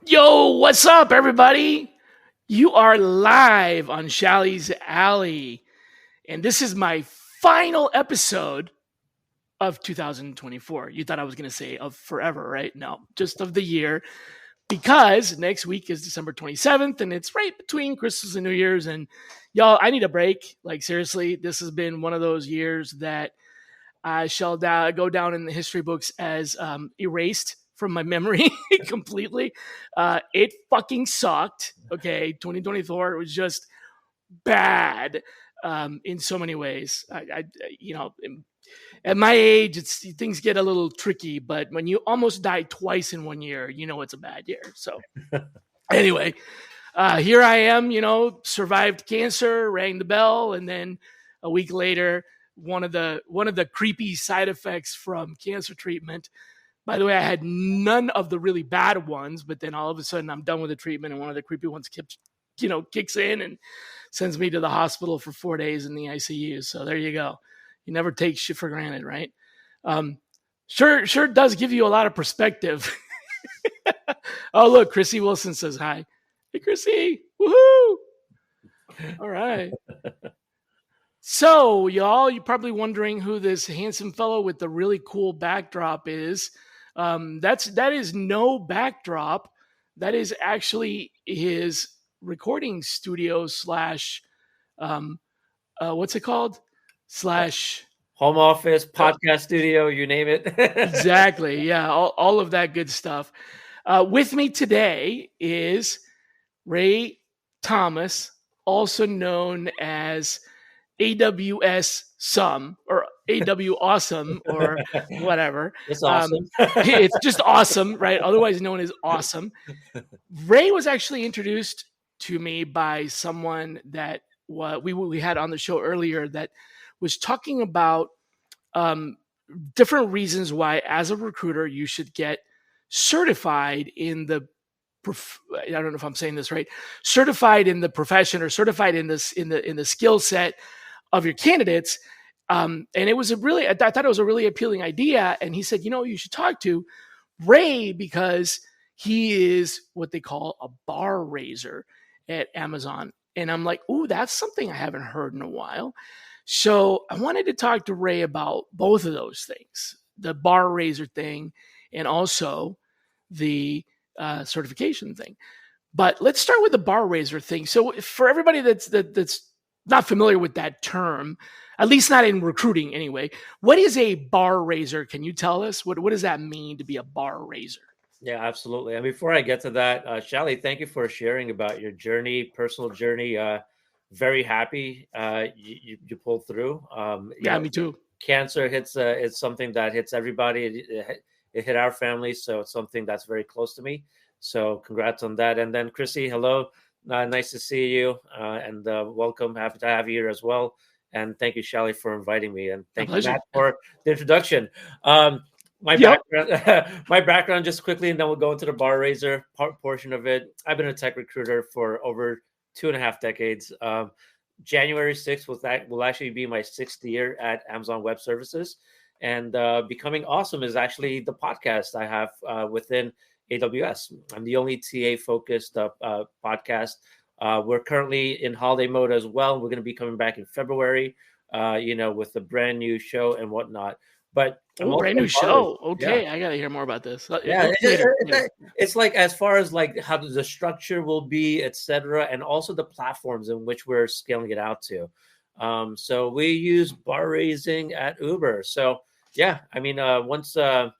Yo, what's up, everybody? You are live on Shally's Alley, and this is my final episode of 2024. You thought I was going to say of forever, right? No, just of the year, because next week is December 27th, and it's right between Christmas and New Year's. And y'all, I need a break. Like, seriously, this has been one of those years that I shall go down in the history books as erased from my memory completely. It fucking sucked. Okay, 2024 was just bad in so many ways. At my age, things get a little tricky. But when you almost die twice in 1 year, you know it's a bad year. So anyway, here I am. Survived cancer, rang the bell, and then a week later, one of the creepy side effects from cancer treatment. By the way, I had none of the really bad ones, but then all of a sudden I'm done with the treatment, and one of the creepy ones kicks in and sends me to the hospital for 4 days in the ICU. So there you go. You never take shit for granted, right? Sure does give you a lot of perspective. Oh, look, Chrissy Wilson says hi. Hey, Chrissy. Woohoo! All right. So, y'all, you're probably wondering who this handsome fellow with the really cool backdrop is. That is no backdrop. That is actually his recording studio slash what's it called? Slash home office, podcast studio, you name it. Exactly. Yeah, all of that good stuff. With me today is Ray Thomas, also known as AWS Some or AW Awesome or whatever. It's awesome. It's just awesome, right? Otherwise known as Awesome. Ray was actually introduced to me by someone that we had on the show earlier that was talking about different reasons why, as a recruiter, you should get certified in the I don't know if I'm saying this right, certified in the profession or certified in the skill set of your candidates. And it was I thought it was a really appealing idea. And he said, you should talk to Ray because he is what they call a bar raiser at Amazon. And I'm like, ooh, that's something I haven't heard in a while. So I wanted to talk to Ray about both of those things, the bar raiser thing and also the certification thing. But let's start with the bar raiser thing. So for everybody that's not familiar with that term, at least not in recruiting anyway, what is a bar raiser? Can you tell us? What does that mean to be a bar raiser? Yeah, absolutely. And before I get to that, Shally, thank you for sharing about your journey, personal journey. Very happy you pulled through. Me too. Cancer it's something that hits everybody. It hit our family, so it's something that's very close to me. So congrats on that. And then Chrissy, hello. Nice to see you, and welcome. Happy to have you here as well. And thank you, Shally, for inviting me. And thank you, Matt, for the introduction. My background, just quickly, and then we'll go into the bar raiser portion of it. I've been a tech recruiter for over 2.5 decades. January 6th will actually be my 6th year at Amazon Web Services. And Becoming Awesome is actually the podcast I have within AWS. I'm the only TA-focused podcast. We're currently in holiday mode as well. We're going to be coming back in February, with a brand new show and whatnot. But brand new show. Okay, yeah. I got to hear more about this. Yeah, it's like as far as like how the structure will be, etc., and also the platforms in which we're scaling it out to. So we use bar raising at Uber. So yeah, I mean, once a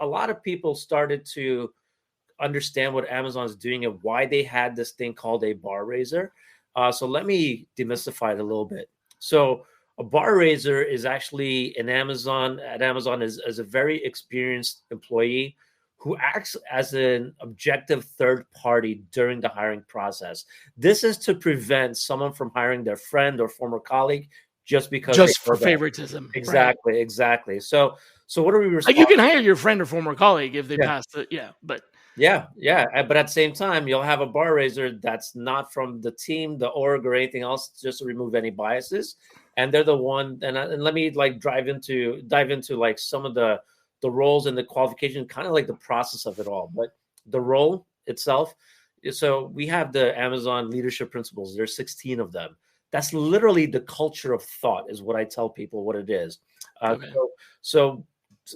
lot of people started to understand what Amazon's doing and why they had this thing called a bar raiser. So let me demystify it a little bit. So a bar raiser is actually at Amazon is a very experienced employee who acts as an objective third party during the hiring process. This is to prevent someone from hiring their friend or former colleague just because they Just for know that. favoritism, right? Exactly, exactly. So what are we Like you can responsible? hire your friend or former colleague if they Yeah, pass the but yeah, yeah. But at the same time, you'll have a bar raiser that's not from the team, the org, or anything else, just to remove any biases. And they're the one. And let me like dive into like some of the roles and the qualification, kind of like the process of it all. But the role itself. So we have the Amazon leadership principles. There's 16 of them. That's literally the culture of thought, is what I tell people what it is. Uh, okay. so, so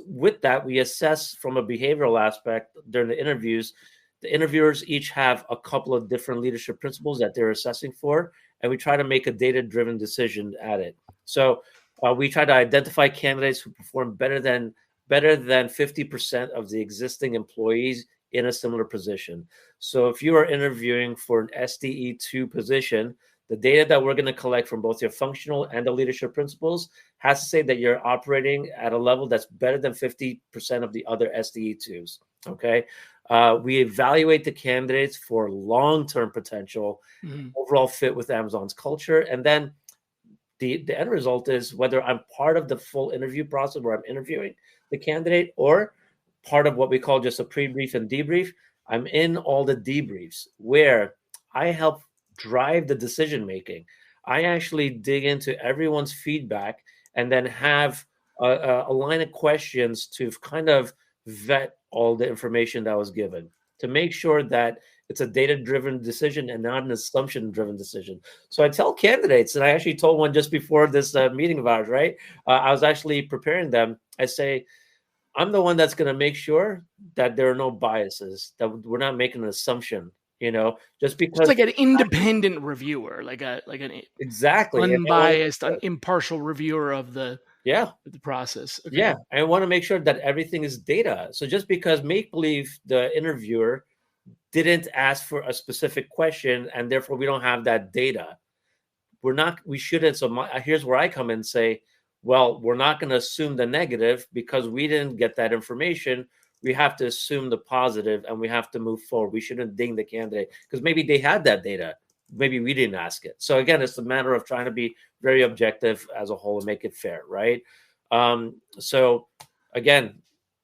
with that, we assess from a behavioral aspect during the interviews. The interviewers each have a couple of different leadership principles that they're assessing for, and we try to make a data-driven decision at it. So we try to identify candidates who perform better than 50% of the existing employees in a similar position. So if you are interviewing for an SDE2 position, the data that we're going to collect from both your functional and the leadership principles has to say that you're operating at a level that's better than 50% of the other SDE2s. Okay. We evaluate the candidates for long-term potential, Mhm. overall fit with Amazon's culture, and then the end result is whether I'm part of the full interview process where I'm interviewing the candidate, or part of what we call just a pre-brief and debrief. I'm in all the debriefs where I help drive the decision making. I actually dig into everyone's feedback and then have a line of questions to kind of vet all the information that was given to make sure that it's a data driven decision and not an assumption driven decision. So I tell candidates, and I actually told one just before this meeting of ours, right? I was actually preparing them. I say, I'm the one that's going to make sure that there are no biases, that we're not making an assumption, just It's because. like an independent reviewer, like an Exactly. And I want to make unbiased, sure. impartial reviewer of Yeah. the process. Yeah. Okay. I want to make sure that everything is data. So just because make believe the interviewer didn't ask for a specific question and therefore we don't have that data, we shouldn't. So here's where I come in and say, well, we're not going to assume the negative because we didn't get that information. We have to assume the positive and we have to move forward. We shouldn't ding the candidate because maybe they had that data. Maybe we didn't ask it. So again, it's a matter of trying to be very objective as a whole and make it fair, right? So again,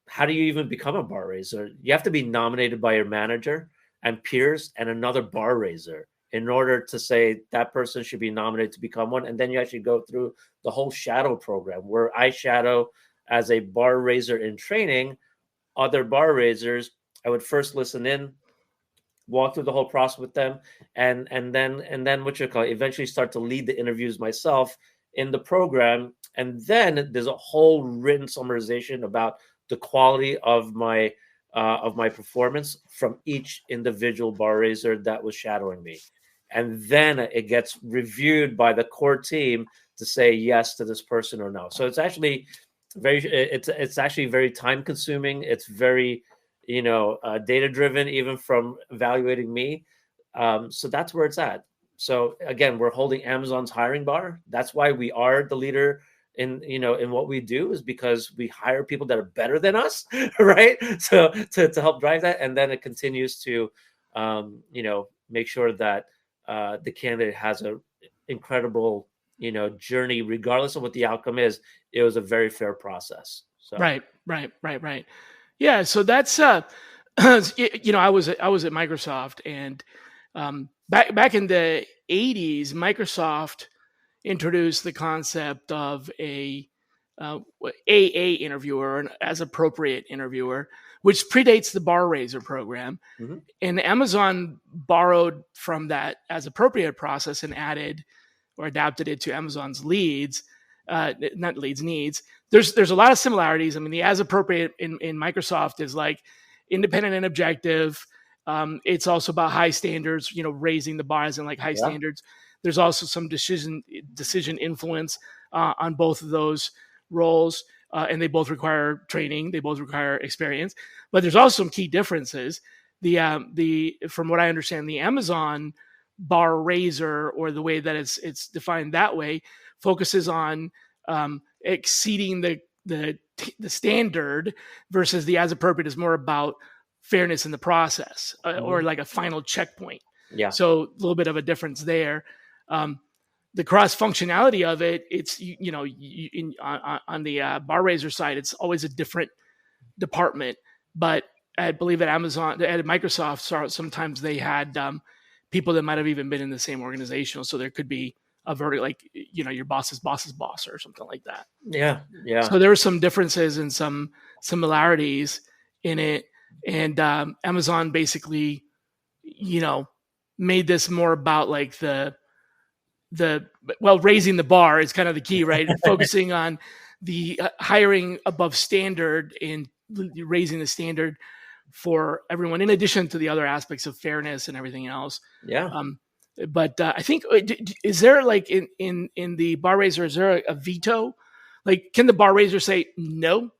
how do you even become a bar raiser? You have to be nominated by your manager and peers and another bar raiser in order to say that person should be nominated to become one. And then you actually go through the whole shadow program where I shadow as a bar raiser in training other bar raisers. I would first listen in, walk through the whole process with them, and then what you call it, eventually start to lead the interviews myself in the program. And then there's a whole written summarization about the quality of my performance from each individual bar raiser that was shadowing me. And then it gets reviewed by the core team to say yes to this person or no. So it's actually very time consuming. It's very, data driven, even from evaluating me. So that's where it's at. So again, we're holding Amazon's hiring bar. That's why we are the leader in what we do, is because we hire people that are better than us, right? So to help drive that, and then it continues to make sure that the candidate has a incredible journey, regardless of what the outcome is. It was a very fair process. So Right. Yeah. So that's I was at Microsoft, and back in the '80s, Microsoft introduced the concept of a AA interviewer, an as appropriate interviewer, which predates the bar raiser program. mhm. And Amazon borrowed from that as appropriate process and added or adapted it to Amazon's leads, not leads, needs. There's a lot of similarities. I mean, the as appropriate in Microsoft is like independent and objective. It's also about high standards, raising the bars and like high Yeah. standards. There's also some decision influence on both of those roles, and they both require training. They both require experience. But there's also some key differences. The from what I understand, the Amazon bar raiser, or the way that it's defined that way, focuses on exceeding the standard, versus the as appropriate is more about fairness in the process, or Mhm. like a final checkpoint. Yeah. So a little bit of a difference there. The cross functionality of it, it's on the bar raiser side, it's always a different department. But I believe at Amazon, at Microsoft, sometimes they had people that might have even been in the same organization. So there could be a verdict, like your boss's boss's boss or something like that. Yeah. Yeah. So there were some differences and some similarities in it, and Amazon basically, made this more about like the raising the bar is kind of the key, right? Focusing on the hiring above standard and raising the standard for everyone, in addition to the other aspects of fairness and everything else. Yeah. But I think, is there like in the bar raiser, is there a veto? Like, can the bar raiser say no,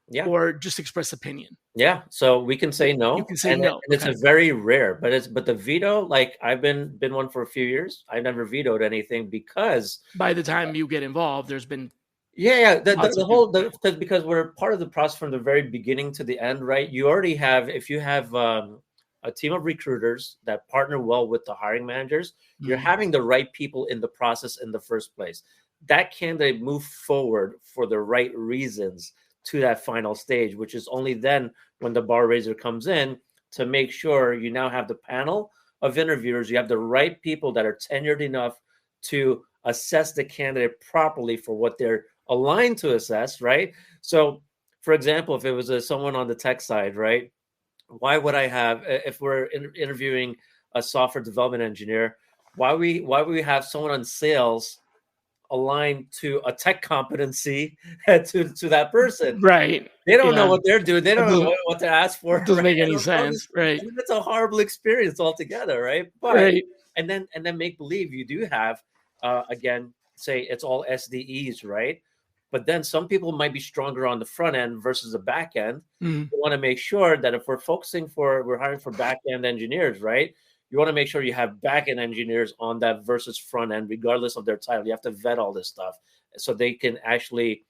Yeah. or just express opinion? Yeah, so we can say You no, can say and no. it's Okay. a very rare, but the veto, like I've been one for a few years. I never vetoed anything because By the time you get involved, there's been yeah, lots the of people. whole because we're part of the process from the very beginning to the end, right? You already have if you have a team of recruiters that partner well with the hiring managers, you're Mm. having the right people in the process in the first place. That candidate move forward for the right reasons to that final stage, which is only then when the bar raiser comes in to make sure you now have the panel of interviewers, you have the right people that are tenured enough to assess the candidate properly for what they're aligned to assess, right? So, for example, if it was someone on the tech side, right? Why would I have if we're interviewing a software development engineer? Why would we have someone on sales aligned to a tech competency to that person? Right. They don't know Yeah. what they're doing. They It don't know doesn't what to ask for, doesn't right? make And any they'll throw this, sense. Right. and it's a horrible experience altogether, right? But Right. and then make believe you do have again, say it's all SDEs, right? But then some people might be stronger on the front end versus the back end. Mm. You want to make sure that if we're hiring for back end engineers, right? You want to make sure you have back end engineers on that versus front end, regardless of their title. You have to vet all this stuff so they can actually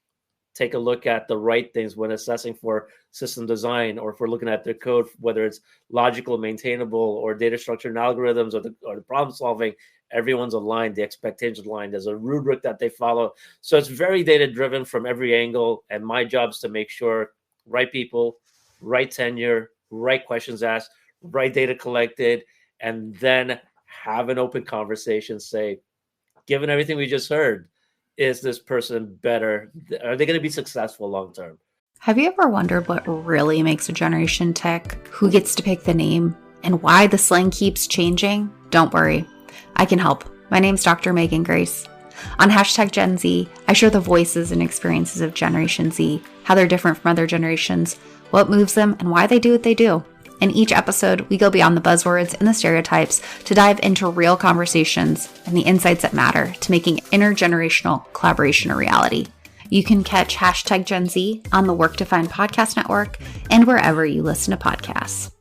take a look at the right things when assessing for system design, or if we're looking at their code, whether it's logical, maintainable, or data structure and algorithms, or the problem solving. Everyone's aligned, the expectations aligned. There's a rubric that they follow. So it's very data driven from every angle. And my job is to make sure right people, right tenure, right questions asked, right data collected, and then have an open conversation. Say, given everything we just heard, is this person better? Are they going to be successful long term? Have you ever wondered what really makes a generation tick? Who gets to pick the name? And why the slang keeps changing? Don't worry, I can help. My name's Dr. Megan Grace. On hashtag Gen Z, I share the voices and experiences of Generation Z, how they're different from other generations, what moves them, and why they do what they do. In each episode, we go beyond the buzzwords and the stereotypes to dive into real conversations and the insights that matter to making intergenerational collaboration a reality. You can catch hashtag Gen Z on the Work to Find podcast network and wherever you listen to podcasts.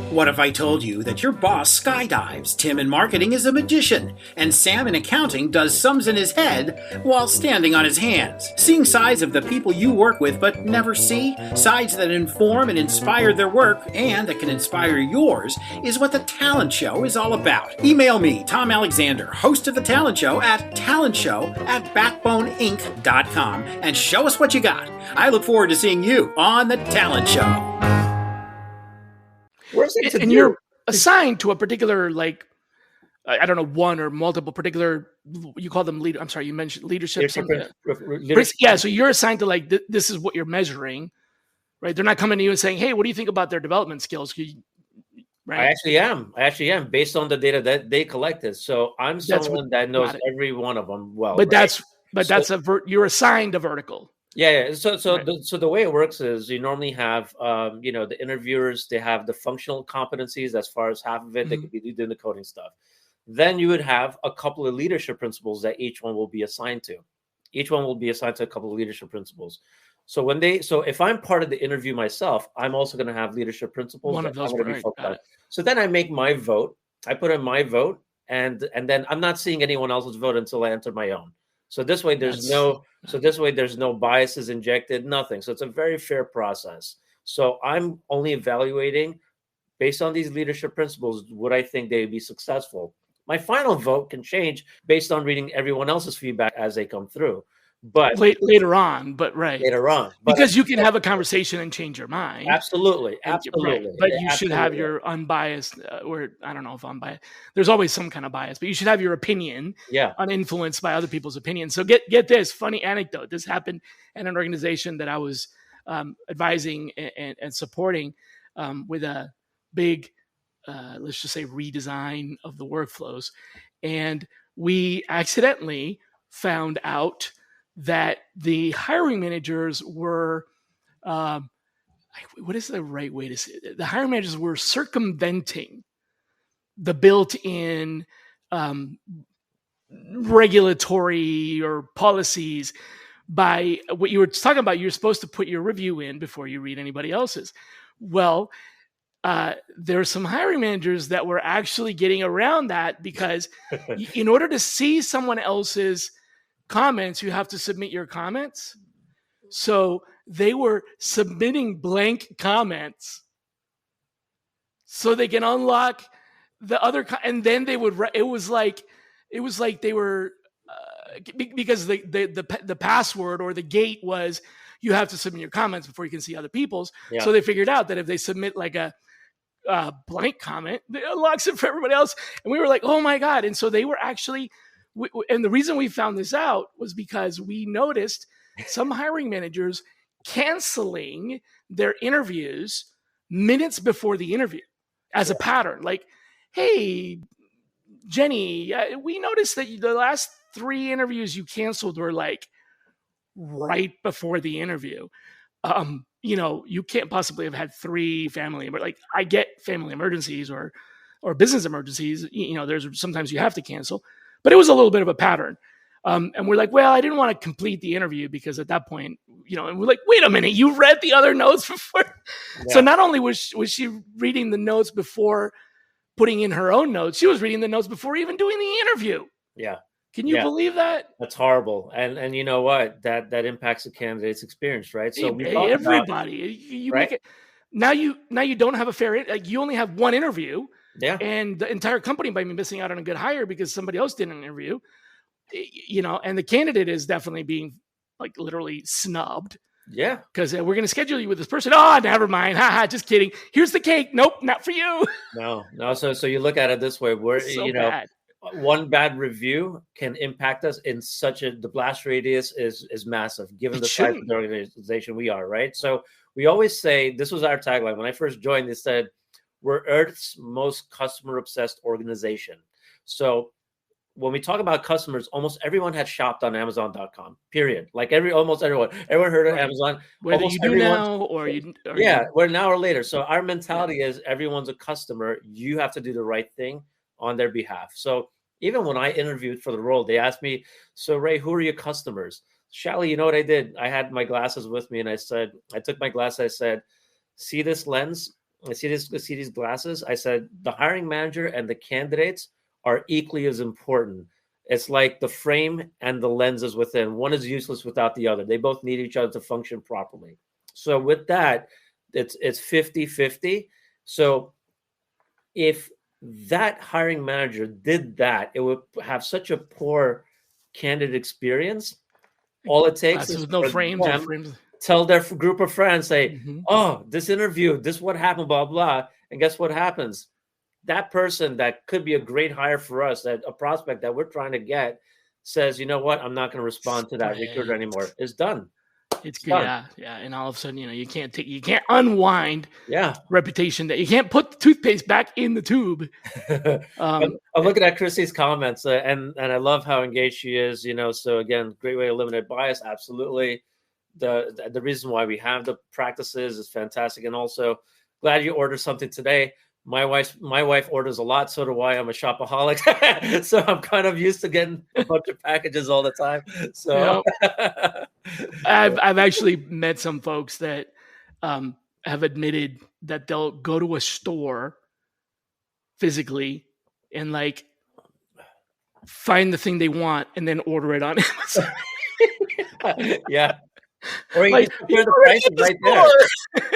What if I told you that your boss skydives, Tim in marketing is a magician, and Sam in accounting does sums in his head while standing on his hands? Seeing sides of the people you work with but never see, sides that inform and inspire their work and that can inspire yours, is what The Talent Show is all about. Email me, Tom Alexander, host of The Talent Show, at talentshow@backboneinc.com, and show us what you got. I look forward to seeing you on The Talent Show. And you're assigned to a particular, like, I don't know, one or multiple particular, you call them leader. I'm sorry, you mentioned leadership. Yeah, so you're assigned to, like, this is what you're measuring, right? They're not coming to you and saying, hey, what do you think about their development skills? Right? I actually am based on the data that they collected. So I'm someone that knows every one of them well. But right? You're assigned a vertical. Yeah. So the way it works is you normally have, the interviewers, they have the functional competencies as far as half of it, they could be doing the coding stuff. Then you would have a couple of leadership principles that each one will be assigned to. Each one will be assigned to a couple of leadership principles. So if I'm part of the interview myself, I'm also going to have leadership principles. One of those. So then I make my vote. I put in my vote, and then I'm not seeing anyone else's vote until I enter my own. So this way there's no biases injected, nothing. So it's a very fair process. So I'm only evaluating based on these leadership principles, would I think they'd be successful? My final vote can change based on reading everyone else's feedback as they come through. But later on, but later on, because you can have a conversation and change your mind. Absolutely, Right, absolutely. but you should have your unbiased, or I don't know if unbiased. There's always some kind of bias, but you should have your opinion uninfluenced by other people's opinions. So get this funny anecdote. This happened at an organization that I was advising and supporting with a big, let's just say, redesign of the workflows. And we accidentally found out that the hiring managers were, what is the right way to say it? The hiring managers were circumventing the built-in regulatory or policies by what you were talking about. You're supposed to put your review in before you read anybody else's. Well, there are some hiring managers that were actually getting around that, because in order to see someone else's comments, you have to submit your comments. So they were submitting blank comments so they can unlock the other, and then they would. It was like they were because the password or the gate was you have to submit your comments before you can see other people's. Yeah. So they figured out that if they submit like a blank comment, it unlocks it for everybody else. And we were like, oh my God. And so they were actually, and the reason we found this out was because we noticed some hiring managers canceling their interviews minutes before the interview as a pattern. Like, hey, Jenny, we noticed that the last 3 interviews you canceled were like right before the interview. You can't possibly have had 3 family, but like, I get family emergencies or business emergencies. There's sometimes you have to cancel, but it was a little bit of a pattern. And we're like, well, I didn't want to complete the interview because at that point, and we're like, wait a minute, you read the other notes before. Yeah. So not only was she reading the notes before putting in her own notes, she was reading the notes before even doing the interview. Yeah. Can you believe that? That's horrible. And you know what? That impacts the candidate's experience, right? So everybody, you right? Make it now you don't have a fair, like, you only have one interview. Yeah. And the entire company might be missing out on a good hire because somebody else did an interview. And the candidate is definitely being like literally snubbed. Yeah. Because we're going to schedule you with this person. Oh, never mind. Haha, just kidding. Here's the cake. Nope, not for you. No. So you look at it this way, where bad. One bad review can impact us in the blast radius is massive given the size of the organization we are, right? So we always say, this was our tagline. When I first joined, they said, we're Earth's most customer obsessed organization. So when we talk about customers, almost everyone had shopped on Amazon.com, period. Like almost everyone heard of Amazon. Whether you do now or you. We're now or later. So our mentality is everyone's a customer. You have to do the right thing on their behalf. So even when I interviewed for the role, they asked me, so Ray, who are your customers? Shally, you know what I did? I had my glasses with me and I took my glasses. I said, see this lens? I see these glasses. I said, the hiring manager and the candidates are equally as important. It's like the frame and the lenses within. One is useless without the other. They both need each other to function properly. So with that, it's 50-50. So if that hiring manager did that, it would have such a poor candidate experience. All it takes is no frames. Tell their group of friends, say, oh, this interview, this is what happened, blah, blah. And guess what happens? That person that could be a great hire for us, that a prospect that we're trying to get, says, you know what, I'm not going to respond to that recruiter anymore. It's done. It's good. Yeah. And all of a sudden, you can't unwind reputation, that you can't put the toothpaste back in the tube. I'm looking at Chrissy's comments and I love how engaged she is, so again, great way to eliminate bias. Absolutely. The reason why we have the practices is fantastic. And also glad you ordered something today. My wife orders a lot, so do I. I'm a shopaholic, so I'm kind of used to getting a bunch of packages all the time. So I've actually met some folks that have admitted that they'll go to a store physically and like find the thing they want and then order it on Amazon. Yeah. Or you compare the prices right there.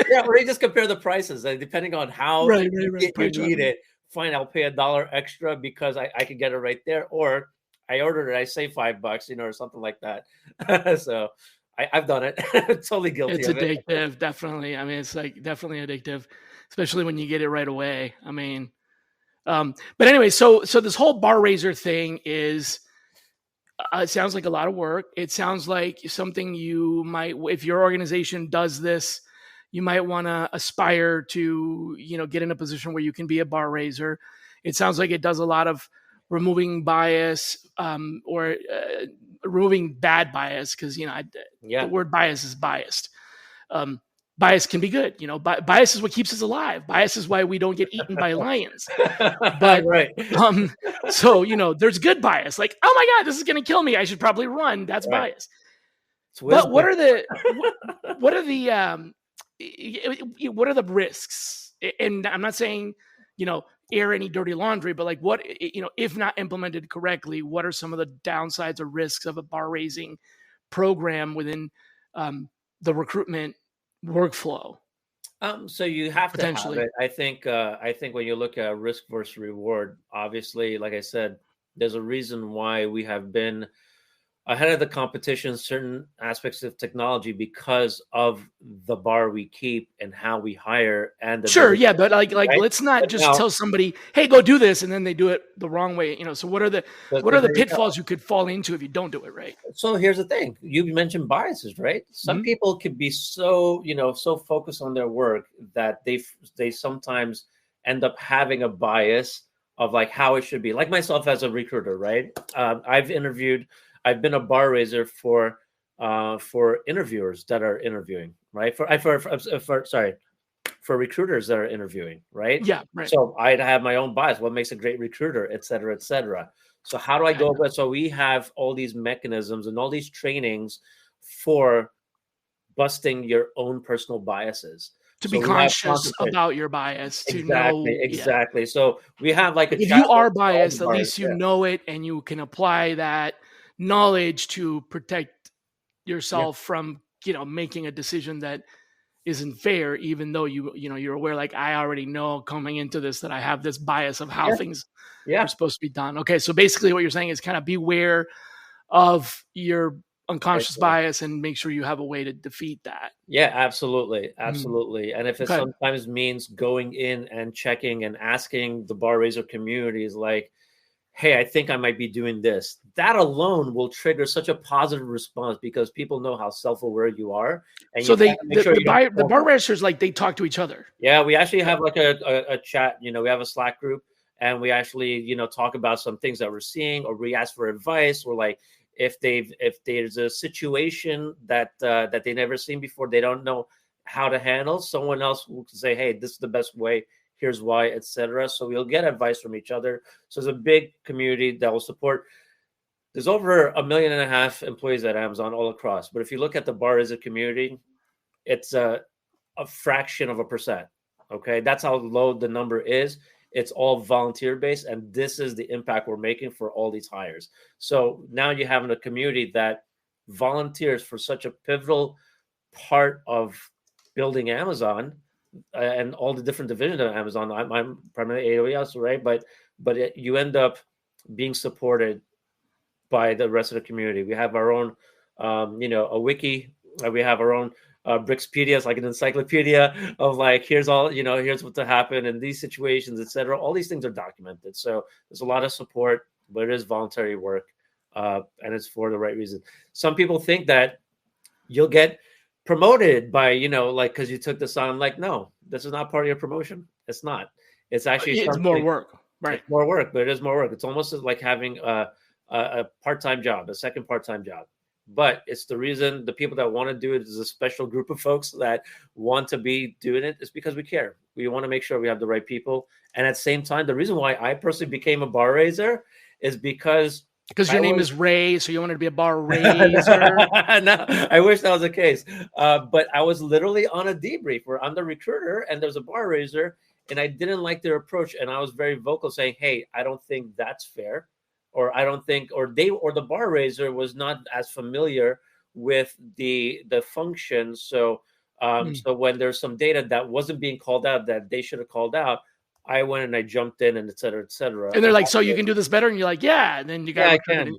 Yeah, or you just compare the prices, depending on how Right. you Price need dropping. it. Fine, I'll pay $1 extra because I can get it right there, or I ordered it, I save $5, or something like that. So I've done it. Totally guilty It's of it. addictive, definitely. I mean, it's like definitely addictive, especially when you get it right away. I mean, but anyway, so this whole bar raiser thing is it sounds like a lot of work. It sounds like something you might, if your organization does this, you might want to aspire to, get in a position where you can be a bar raiser. It sounds like it does a lot of removing bias, or removing bad bias, because the Yeah. word bias is biased. Um, Bias can be good. Bias is what keeps us alive. Bias is why we don't get eaten by lions. But Right. so there's good bias, like, oh my god, this is going to kill me, I should probably run. That's Right. bias. It's But wisdom. what are the risks? And I'm not saying air any dirty laundry, but like, what, if not implemented correctly, what are some of the downsides or risks of a bar raising program within the recruitment workflow, So you have to have potentially? it. I think when you look at risk versus reward, obviously, like I said, there's a reason why we have been ahead of the competition in certain aspects of technology because of the bar we keep and how we hire and the Sure, diligence, yeah, but like right? let's not But just now, tell somebody, "Hey, go do this," and then they do it the wrong way. So what are the but there you go. pitfalls you could fall into if you don't do it right? So here's the thing. You mentioned biases, right? Some Mhm. people could be so, so focused on their work that they sometimes end up having a bias of like how it should be. Like myself as a recruiter, right? I've been a bar raiser for interviewers that are interviewing, right? For recruiters that are interviewing, right? Yeah, right. So I'd have my own bias. What makes a great recruiter, et cetera, et cetera. So how do I Okay. go about? So we have all these mechanisms and all these trainings for busting your own personal biases. To be So we have conscious content. about your bias, to Exactly, know, yeah. exactly. So we have like a Like if chat you are for all the biased, at bars. least you Yeah. know it and you can apply that knowledge to protect Yeah. yourself from, making a decision that isn't fair, even though you're aware, like, I already know coming into this that I have this bias of how Yeah. things are Yeah. supposed to be done. Okay, so basically what you're saying is kind of beware of your Right unconscious there. bias and make sure you have a way to defeat that. Yeah, absolutely. Mm. Absolutely. And if it Okay. sometimes means going in and checking and asking the bar raiser community is like, hey, I think I might be doing this. That alone will trigger such a positive response because people know how self-aware you are, and So you they kind of make the sure the you don't bar the fall bar for it. racers, like, they talk to each other. Yeah, we actually Okay. have like a chat. We have a Slack group, and we actually talk about some things that we're seeing, or we ask for advice, or like if there's a situation that that they never seen before, they don't know how to handle. Someone else will say, "Hey, this is the best way. Here's why," etc. So we'll get advice from each other. So it's a big community that will support. There's over 1.5 million employees at Amazon all across. But if you look at the bar as a community, it's a fraction of a percent. Okay, that's how low the number is. It's all volunteer based, and this is the impact we're making for all these hires. So now you have a community that volunteers for such a pivotal part of building Amazon and all the different divisions of Amazon. I'm primarily AWS, right? But you end up being supported by the rest of the community. We have our own, a wiki. We have our own Brixpedia, it's like an encyclopedia of like, here's all, here's what to happen in these situations, etc. All these things are documented. So there's a lot of support, but it is voluntary work, and it's for the right reason. Some people think that you'll get promoted by, like, because you took this on. Like, no, this is not part of your promotion. It's not. It's actually It's more something. work, right? It's more work, but it is more work. It's almost like having a part-time job, a second part-time job. But it's the reason the people that want to do it is a special group of folks that want to be doing it is because we care. We want to make sure we have the right people. And at the same time, the reason why I personally became a bar raiser is because Because I your name was is Ray, so you wanted to be a bar raiser. no, I wish that was the case. But I was literally on a debrief where I'm the recruiter and there's a bar raiser, and I didn't like their approach. And I was very vocal saying, hey, I don't think that's fair. Or I don't think, or the bar raiser was not as familiar with the function. So So when there's some data that wasn't being called out that they should have called out, I went and I jumped in and et cetera, et cetera. And they're like, so you can do this better? And you're like, yeah. And then you got recruited.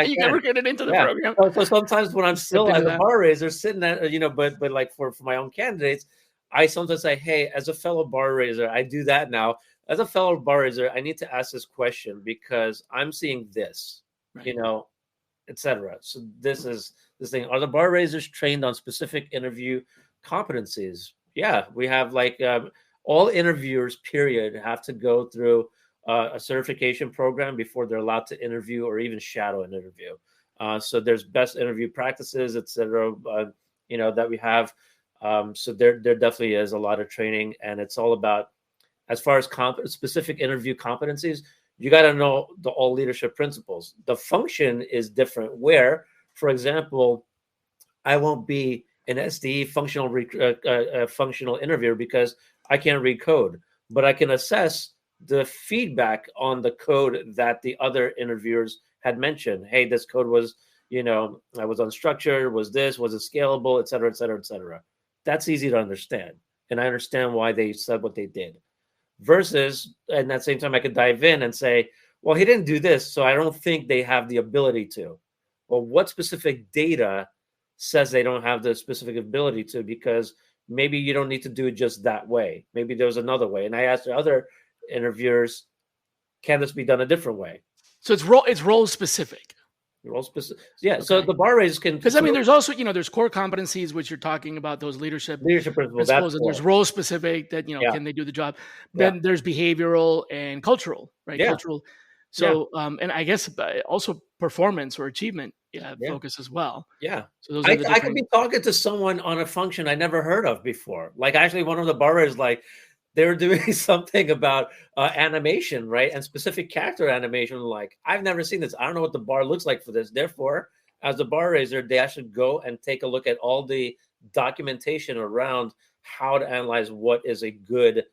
You got recruited into the program. So sometimes when I'm still as a bar raiser sitting at, but like for my own candidates, I sometimes say, hey, as a fellow bar raiser, I do that now. As a fellow bar raiser, I need to ask this question because I'm seeing this, et cetera. So this is this thing. Are the bar raisers trained on specific interview competencies? Yeah, we have all interviewers, period, have to go through a certification program before they're allowed to interview or even shadow an interview. So there's best interview practices, et cetera, that we have. So there definitely is a lot of training, and it's all about, as far as specific interview competencies, you got to know all leadership principles. The function is different where, for example, I won't be an SDE functional interviewer because I can't read code, but I can assess the feedback on the code that the other interviewers had mentioned. Hey, this code was, I was unstructured, was it scalable, et cetera, et cetera, et cetera. That's easy to understand. And I understand why they said what they did. Versus, and at the same time, I could dive in and say, well, he didn't do this, so I don't think they have the ability to. Well, what specific data says they don't have the specific ability to? Because maybe you don't need to do it just that way. Maybe there's another way. And I asked the other interviewers, can this be done a different way? So it's role specific. Role specific. Yeah. Okay. So the bar raisers can, because there's also, there's core competencies, which you're talking about, those leadership principles. And there's role specific that, can they do the job? Then there's behavioral and cultural, right? Yeah. Cultural. So, and I guess also performance or achievement focus as well. Yeah. So those I could be talking to someone on a function I never heard of before. Like actually one of the bar raisers, they were doing something about animation, right? And specific character animation. Like, I've never seen this. I don't know what the bar looks like for this. Therefore, as a bar raiser, they actually go and take a look at all the documentation around how to analyze what is a good,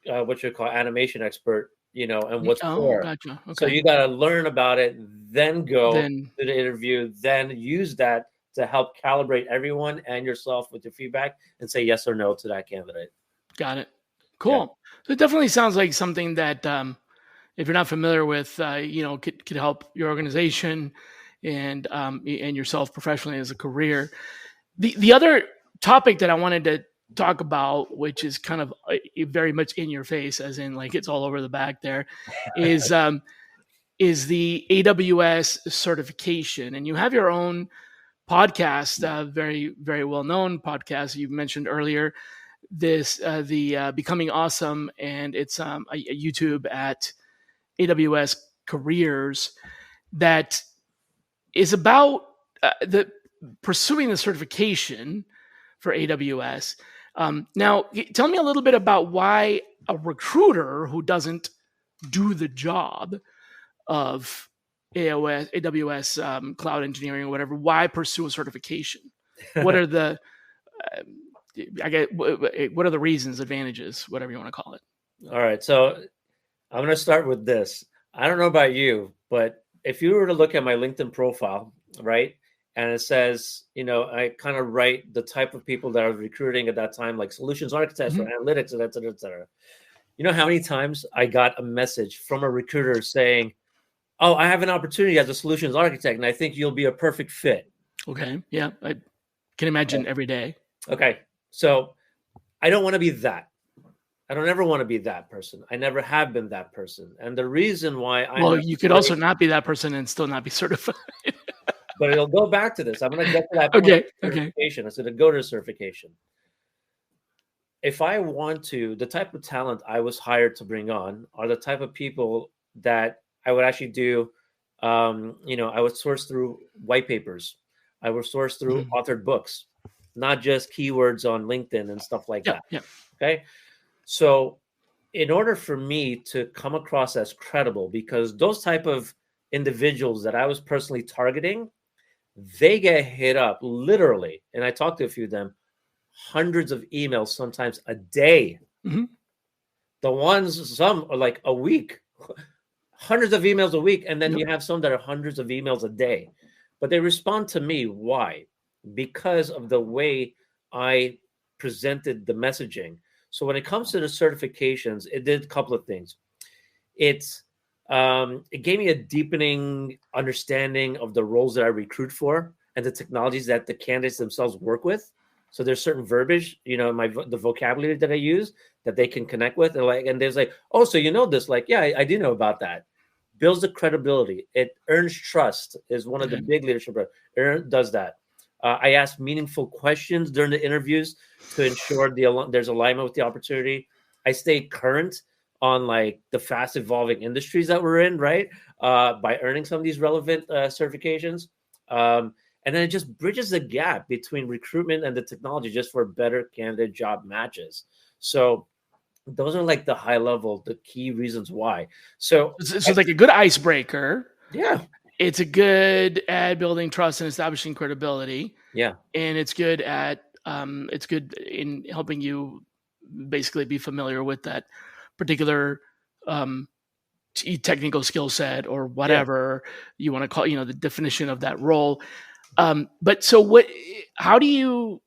what you call animation expert, and what's core. Gotcha. Okay. So you got to learn about it, then go to the interview, then use that to help calibrate everyone and yourself with your feedback and say yes or no to that candidate. Got it. Cool. Yeah. So it definitely sounds like something that, if you're not familiar with, could help your organization and yourself professionally as a career. The other topic that I wanted to talk about, which is kind of very much in your face, as in like it's all over the back there, is the AWS certification. And you have your own podcast, very, very well-known podcast you mentioned earlier. The Becoming Awesome, and it's a YouTube at AWS Careers that is about the pursuing the certification for AWS. Now, tell me a little bit about why a recruiter who doesn't do the job of AWS cloud engineering or whatever, why pursue a certification? What are the what are the reasons, advantages, whatever you want to call it? All right. So I'm going to start with this. I don't know about you, but if you were to look at my LinkedIn profile, right, and it says, I kind of write the type of people that I was recruiting at that time, like solutions architects or analytics, et cetera, et cetera. You know how many times I got a message from a recruiter saying, oh, I have an opportunity as a solutions architect, and I think you'll be a perfect fit. Okay. Yeah. I can imagine every day. Okay. So I don't want to be that. I don't ever want to be that person. I never have been that person. And the reason why you could also not be that person and still not be certified. But it'll go back to this. I'm going to get to that point. Certification. I said to go to certification. If I want to, the type of talent I was hired to bring on are the type of people that I would actually do, I would source through white papers. I would source through authored books, not just keywords on LinkedIn and stuff like that. Yeah. Okay. So in order for me to come across as credible, because those type of individuals that I was personally targeting, they get hit up literally. And I talked to a few of them, hundreds of emails, sometimes a day. The ones, some are like a week, hundreds of emails a week. And then you have some that are hundreds of emails a day, but they respond to me. Why? Because of the way I presented the messaging. So when it comes to the certifications, it did a couple of things. It gave me a deepening understanding of the roles that I recruit for and the technologies that the candidates themselves work with. So there's certain verbiage, the vocabulary that I use that they can connect with, and there's like, oh, so you know this? Like, yeah, I do know about that. Builds the credibility. It earns trust. Is one of the big leadership. Does that. I ask meaningful questions during the interviews to ensure there's alignment with the opportunity. I stay current on like the fast evolving industries that we're in, right? By earning some of these relevant certifications. And then it just bridges the gap between recruitment and the technology just for better candidate job matches. So those are like the high level, the key reasons why. So it's like a good icebreaker. Yeah. It's a good at building trust and establishing credibility. Yeah. And it's good at, it's good in helping you basically be familiar with that particular technical skill set or whatever you want to call, the definition of that role. But so how do you,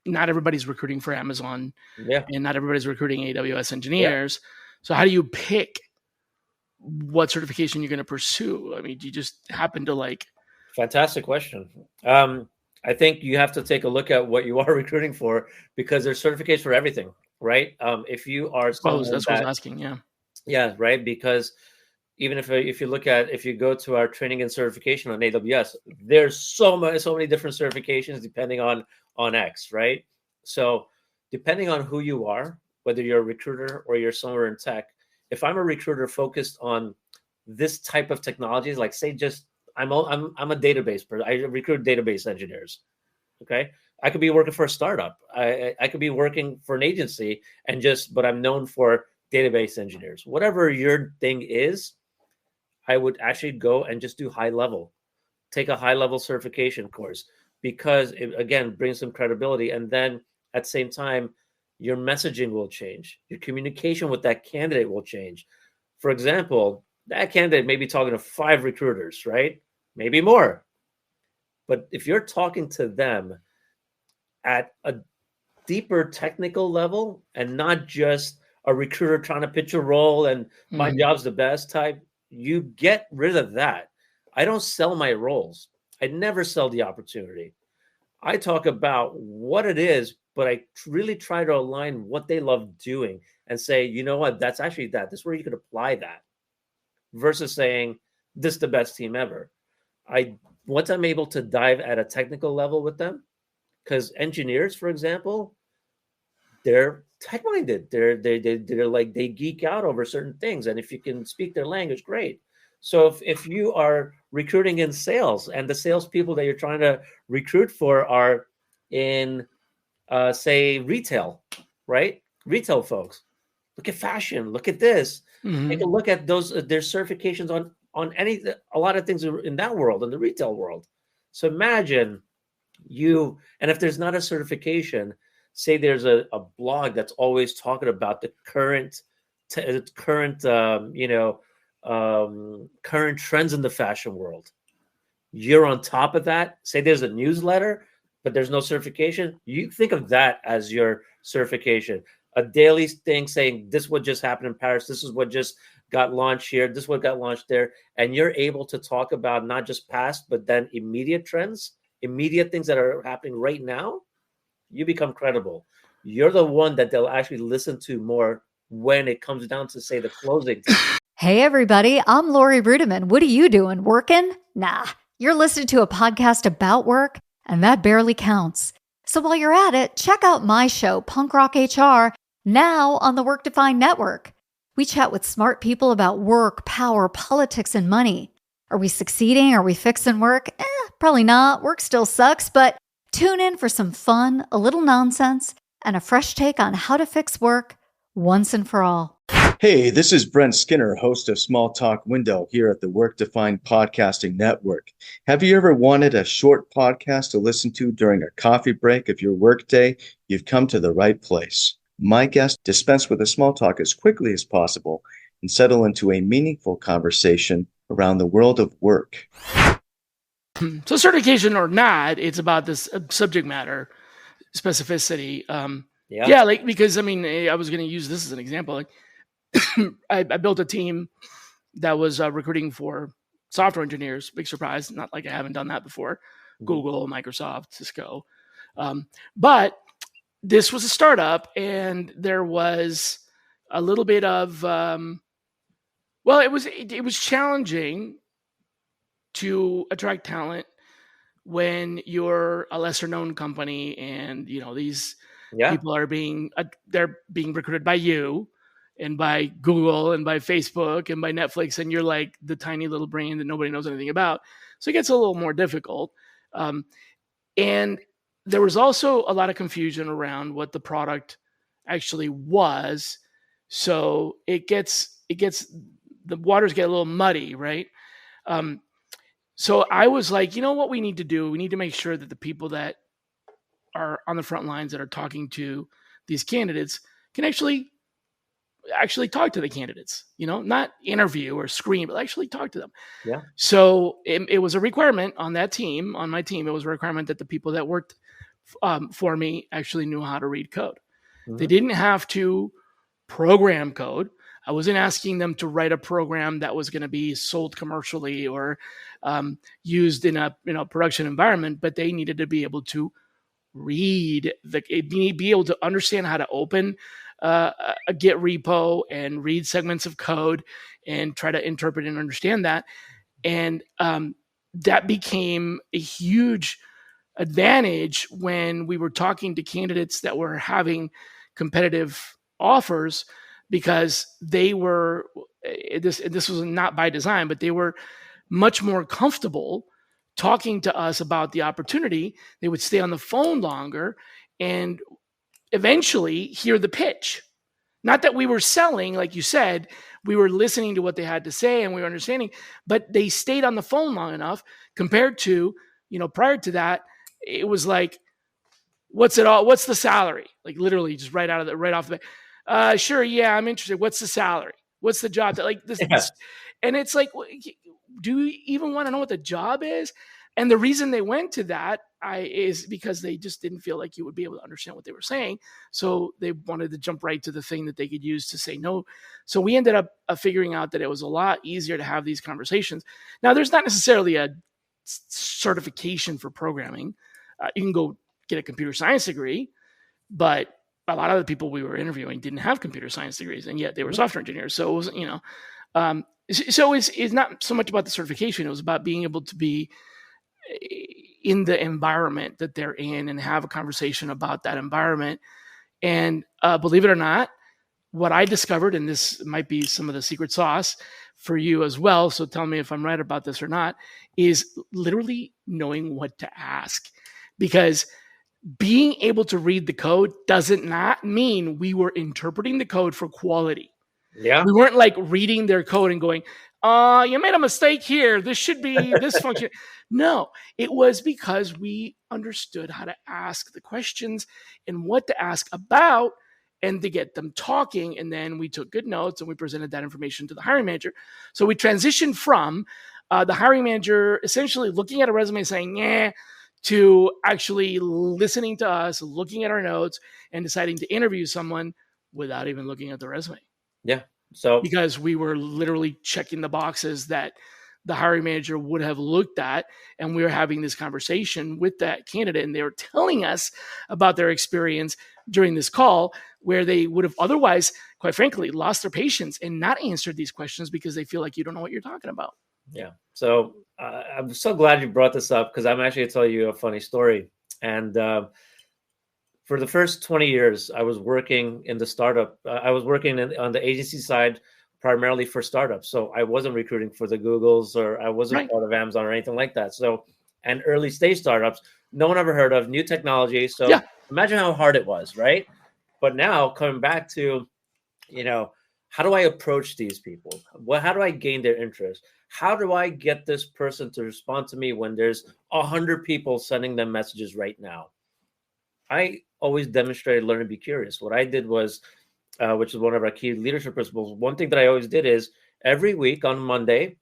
not everybody's recruiting for Amazon and not everybody's recruiting AWS engineers. So how do you pick what certification you're going to pursue? I mean, do you just happen to Fantastic question. I think you have to take a look at what you are recruiting for, because there's certificates for everything, right? If you are that's what I was asking. Yeah. Right. Because even if you go to our training and certification on AWS, there's so many different certifications depending on X, right? So depending on who you are, whether you're a recruiter or you're somewhere in tech, if I'm a recruiter focused on this type of technologies, like say just I'm a database person, I recruit database engineers. Okay. I could be working for a startup. I could be working for an agency but I'm known for database engineers. Whatever your thing is, I would actually go and just do take a high level certification course, because it, again, brings some credibility. And then at the same time, your messaging will change. Your communication with that candidate will change. For example, that candidate may be talking to 5 recruiters, right? Maybe more. But if you're talking to them at a deeper technical level and not just a recruiter trying to pitch a role and my job's the best type, you get rid of that. I don't sell my roles. I never sell the opportunity. I talk about what it is, but I really try to align what they love doing and say, you know what, that's actually that. This is where you could apply that, versus saying this is the best team ever. Once I'm able to dive at a technical level with them, because engineers, for example, they're tech-minded. They're like, they geek out over certain things. And if you can speak their language, great. So if you are recruiting in sales and the salespeople that you're trying to recruit for are in, say, retail, right? Retail folks, look at fashion, look at this. Take a look at those, their certifications on a lot of things in that world, in the retail world. So imagine and if there's not a certification, say there's a blog that's always talking about the current trends in the fashion world. You're on top of that. Say there's a newsletter, but there's no certification. You think of that as your certification. A daily thing saying this is what just happened in Paris. This is what just got launched here. This is what got launched there. And you're able to talk about not just past, but then immediate trends, immediate things that are happening right now. You become credible. You're the one that they'll actually listen to more when it comes down to, say, the closing. Hey, everybody. I'm Lori Rudiman. What are you doing? Working? Nah, you're listening to a podcast about work, and that barely counts. So while you're at it, check out my show, Punk Rock HR, now on the Work Defined Network. We chat with smart people about work, power, politics, and money. Are we succeeding? Are we fixing work? Probably not. Work still sucks, but tune in for some fun, a little nonsense, and a fresh take on how to fix work once and for all. Hey, this is Brent Skinner, host of Small Talk Window here at the Work Defined Podcasting Network. Have you ever wanted a short podcast to listen to during a coffee break of your workday? You've come to the right place. My guests dispense with the small talk as quickly as possible and settle into a meaningful conversation around the world of work. So certification or not, it's about this subject matter. specificity. Yeah. Like, because I mean, I was going to use this as an example. Like, I built a team that was recruiting for software engineers. Big surprise. Not like I haven't done that before. Google, Microsoft, Cisco. But this was a startup, and there was a little bit of, well, it was challenging to attract talent when you're a lesser known company, and these people are they're being recruited by you and by Google and by Facebook and by Netflix, and you're like the tiny little brain that nobody knows anything about. So it gets a little more difficult. And there was also a lot of confusion around what the product actually was. So it gets the waters get a little muddy, right? So I was like, you know what we need to do? We need to make sure that the people that are on the front lines that are talking to these candidates can actually talk to the candidates, not interview or screen, but actually talk to them. Yeah. So it was a requirement on my team. It was a requirement that the people that worked for me actually knew how to read code. They didn't have to program code. I wasn't asking them to write a program that was going to be sold commercially or used in a production environment, but they needed to be able to read be able to understand how to open a Git repo and read segments of code and try to interpret and understand that. And that became a huge advantage when we were talking to candidates that were having competitive offers, because they were this was not by design, but they were much more comfortable talking to us about the opportunity. They would stay on the phone longer and eventually hear the pitch. Not that we were selling, like you said, we were listening to what they had to say and we were understanding, but they stayed on the phone long enough compared to, prior to that, it was like, what's the salary? Like literally just right off the bat. Sure. Yeah, I'm interested. What's the salary? What's the job? This, and it's like, do you even want to know what the job is? And the reason they went to that is because they just didn't feel like you would be able to understand what they were saying. So they wanted to jump right to the thing that they could use to say no. So we ended up figuring out that it was a lot easier to have these conversations. Now, there's not necessarily a certification for programming. You can go get a computer science degree, but a lot of the people we were interviewing didn't have computer science degrees, and yet they were software engineers. So it wasn't, so it's not so much about the certification. It was about being able to be in the environment that they're in and have a conversation about that environment. And believe it or not, what I discovered, and this might be some of the secret sauce for you as well, so tell me if I'm right about this or not, is literally knowing what to ask. Because being able to read the code doesn't not mean we were interpreting the code for quality. Yeah. We weren't like reading their code and going, you made a mistake here. This should be this function. No, it was because we understood how to ask the questions and what to ask about and to get them talking. And then we took good notes and we presented that information to the hiring manager. So we transitioned from the hiring manager essentially looking at a resume saying, yeah, to actually listening to us, looking at our notes, and deciding to interview someone without even looking at the resume. Yeah. So because we were literally checking the boxes that the hiring manager would have looked at, and we were having this conversation with that candidate, and they were telling us about their experience during this call where they would have otherwise, quite frankly, lost their patience and not answered these questions because they feel like you don't know what you're talking about. Yeah. So I'm so glad you brought this up, because I'm actually going to tell you a funny story. And for the first 20 years, I was working in the startup. I was working on the agency side, primarily for startups. So I wasn't recruiting for the Googles, or I wasn't part of Amazon or anything like that. So, and early stage startups, no one ever heard of, new technology. So imagine how hard it was, right? But now coming back to, how do I approach these people? How do I gain their interest? How do I get this person to respond to me when there's 100 people sending them messages right now? I always demonstrated learn to be curious. What I did was, which is one of our key leadership principles, one thing that I always did is every week on Monday,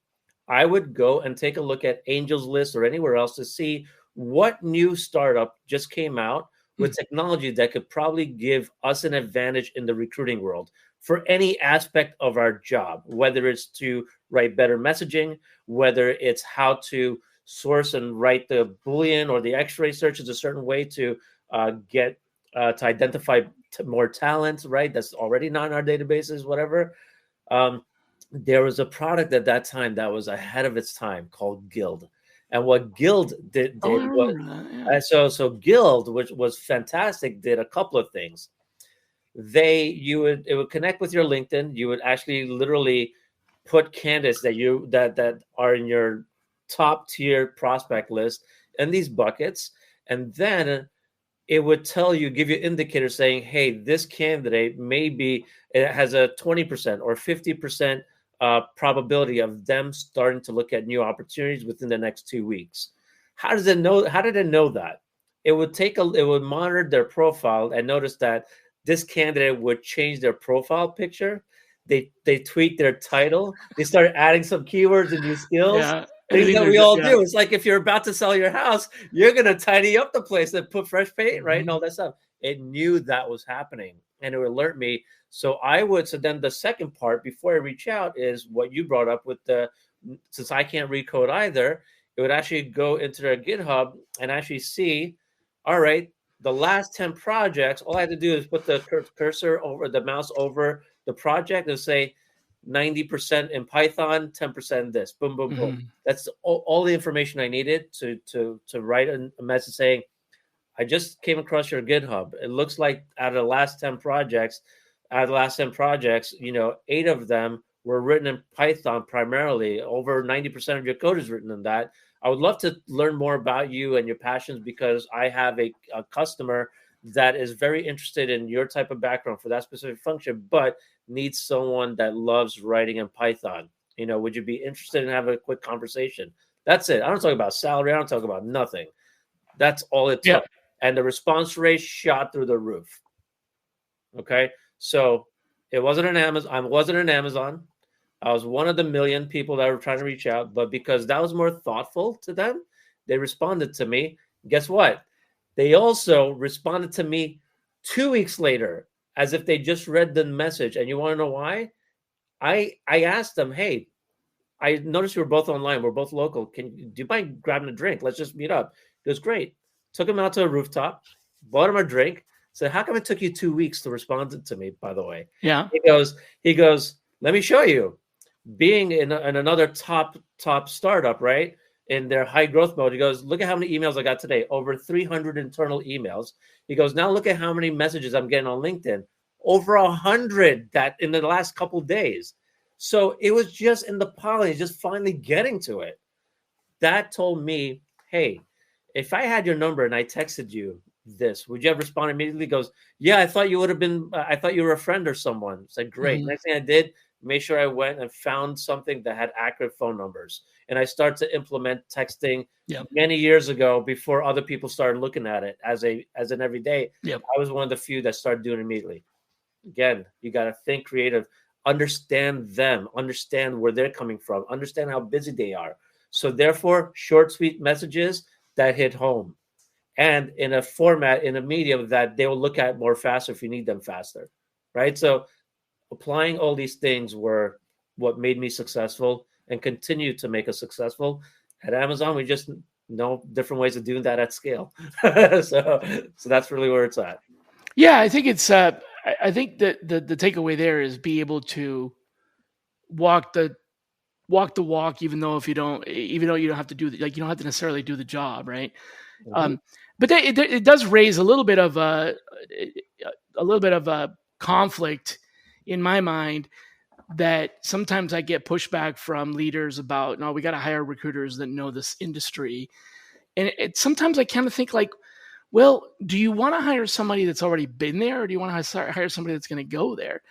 I would go and take a look at Angel's List or anywhere else to see what new startup just came out, with technology that could probably give us an advantage in the recruiting world for any aspect of our job, whether it's to write better messaging, whether it's how to source and write the Boolean or the X-ray searches a certain way to get to identify more talent, right? That's already not in our databases, whatever. There was a product at that time that was ahead of its time called Guild. And what Guild did I was, remember that, yeah. so Guild, which was fantastic, did a couple of things. It would connect with your LinkedIn. You would actually literally put candidates that are in your top tier prospect list in these buckets, and then it would give you indicators saying, hey, this candidate it has a 20% or 50% probability of them starting to look at new opportunities within the next 2 weeks. How did it know that? It would monitor their profile and notice that this candidate would change their profile picture. They tweak their title. They start adding some keywords and new skills. Yeah. Things that we all do. It's like if you're about to sell your house, you're going to tidy up the place and put fresh paint, right? And all that stuff. It knew that was happening and it would alert me. So then the second part before I reach out is what you brought up with since I can't read code either, it would actually go into their GitHub and actually see, all right, the last 10 projects, all I had to do is put the cursor over the mouse over the project and say 90% in Python, 10% this, boom, boom, boom. That's all the information I needed to write a message saying, I just came across your GitHub. It looks like out of the last 10 projects, 8 of them were written in Python primarily. Over 90% of your code is written in that. I would love to learn more about you and your passions because I have a customer that is very interested in your type of background for that specific function, but needs someone that loves writing in Python. Would you be interested in having a quick conversation? That's it. I don't talk about salary. I don't talk about nothing. That's all it took. And the response rate shot through the roof. Okay. So it wasn't an Amazon. I wasn't an Amazon. I was one of the million people that were trying to reach out, but because that was more thoughtful to them, they responded to me. Guess what? They also responded to me 2 weeks later, as if they just read the message. And you want to know why? I asked them, hey, I noticed you were both online. We're both local. Do you mind grabbing a drink? Let's just meet up. It was great. Took him out to a rooftop, bought him a drink. Said, how come it took you 2 weeks to respond to me, by the way? Yeah. He goes, let me show you. Being in another top startup, right? In their high growth mode, he goes, look at how many emails I got today. Over 300 internal emails. He goes, now look at how many messages I'm getting on LinkedIn. Over 100 that in the last couple of days. So it was just in the pilot, he's just finally getting to it. That told me, hey, if I had your number and I texted you this, would you have responded immediately? He goes, yeah, I thought you would have been, I thought you were a friend or someone. It's like, great. Next thing I did, made sure I went and found something that had accurate phone numbers. And I started to implement texting many years ago before other people started looking at it as an everyday. I was one of the few that started doing it immediately. Again, you got to think creative, understand them, understand where they're coming from, understand how busy they are. So therefore, short, sweet messages that hit home and in a format, in a medium that they will look at more faster if you need them faster, right? So applying all these things were what made me successful and continue to make us successful. At Amazon, we just know different ways of doing that at scale. So that's really where it's at. Yeah, I think it's. I think that the takeaway there is be able to walk the walk, even though you don't have to do you don't have to necessarily do the job, right? But it does raise a little bit of a conflict in my mind that sometimes I get pushback from leaders about, no, we got to hire recruiters that know this industry. And sometimes I kind of think like, well, do you want to hire somebody that's already been there, or do you want to hire somebody that's going to go there?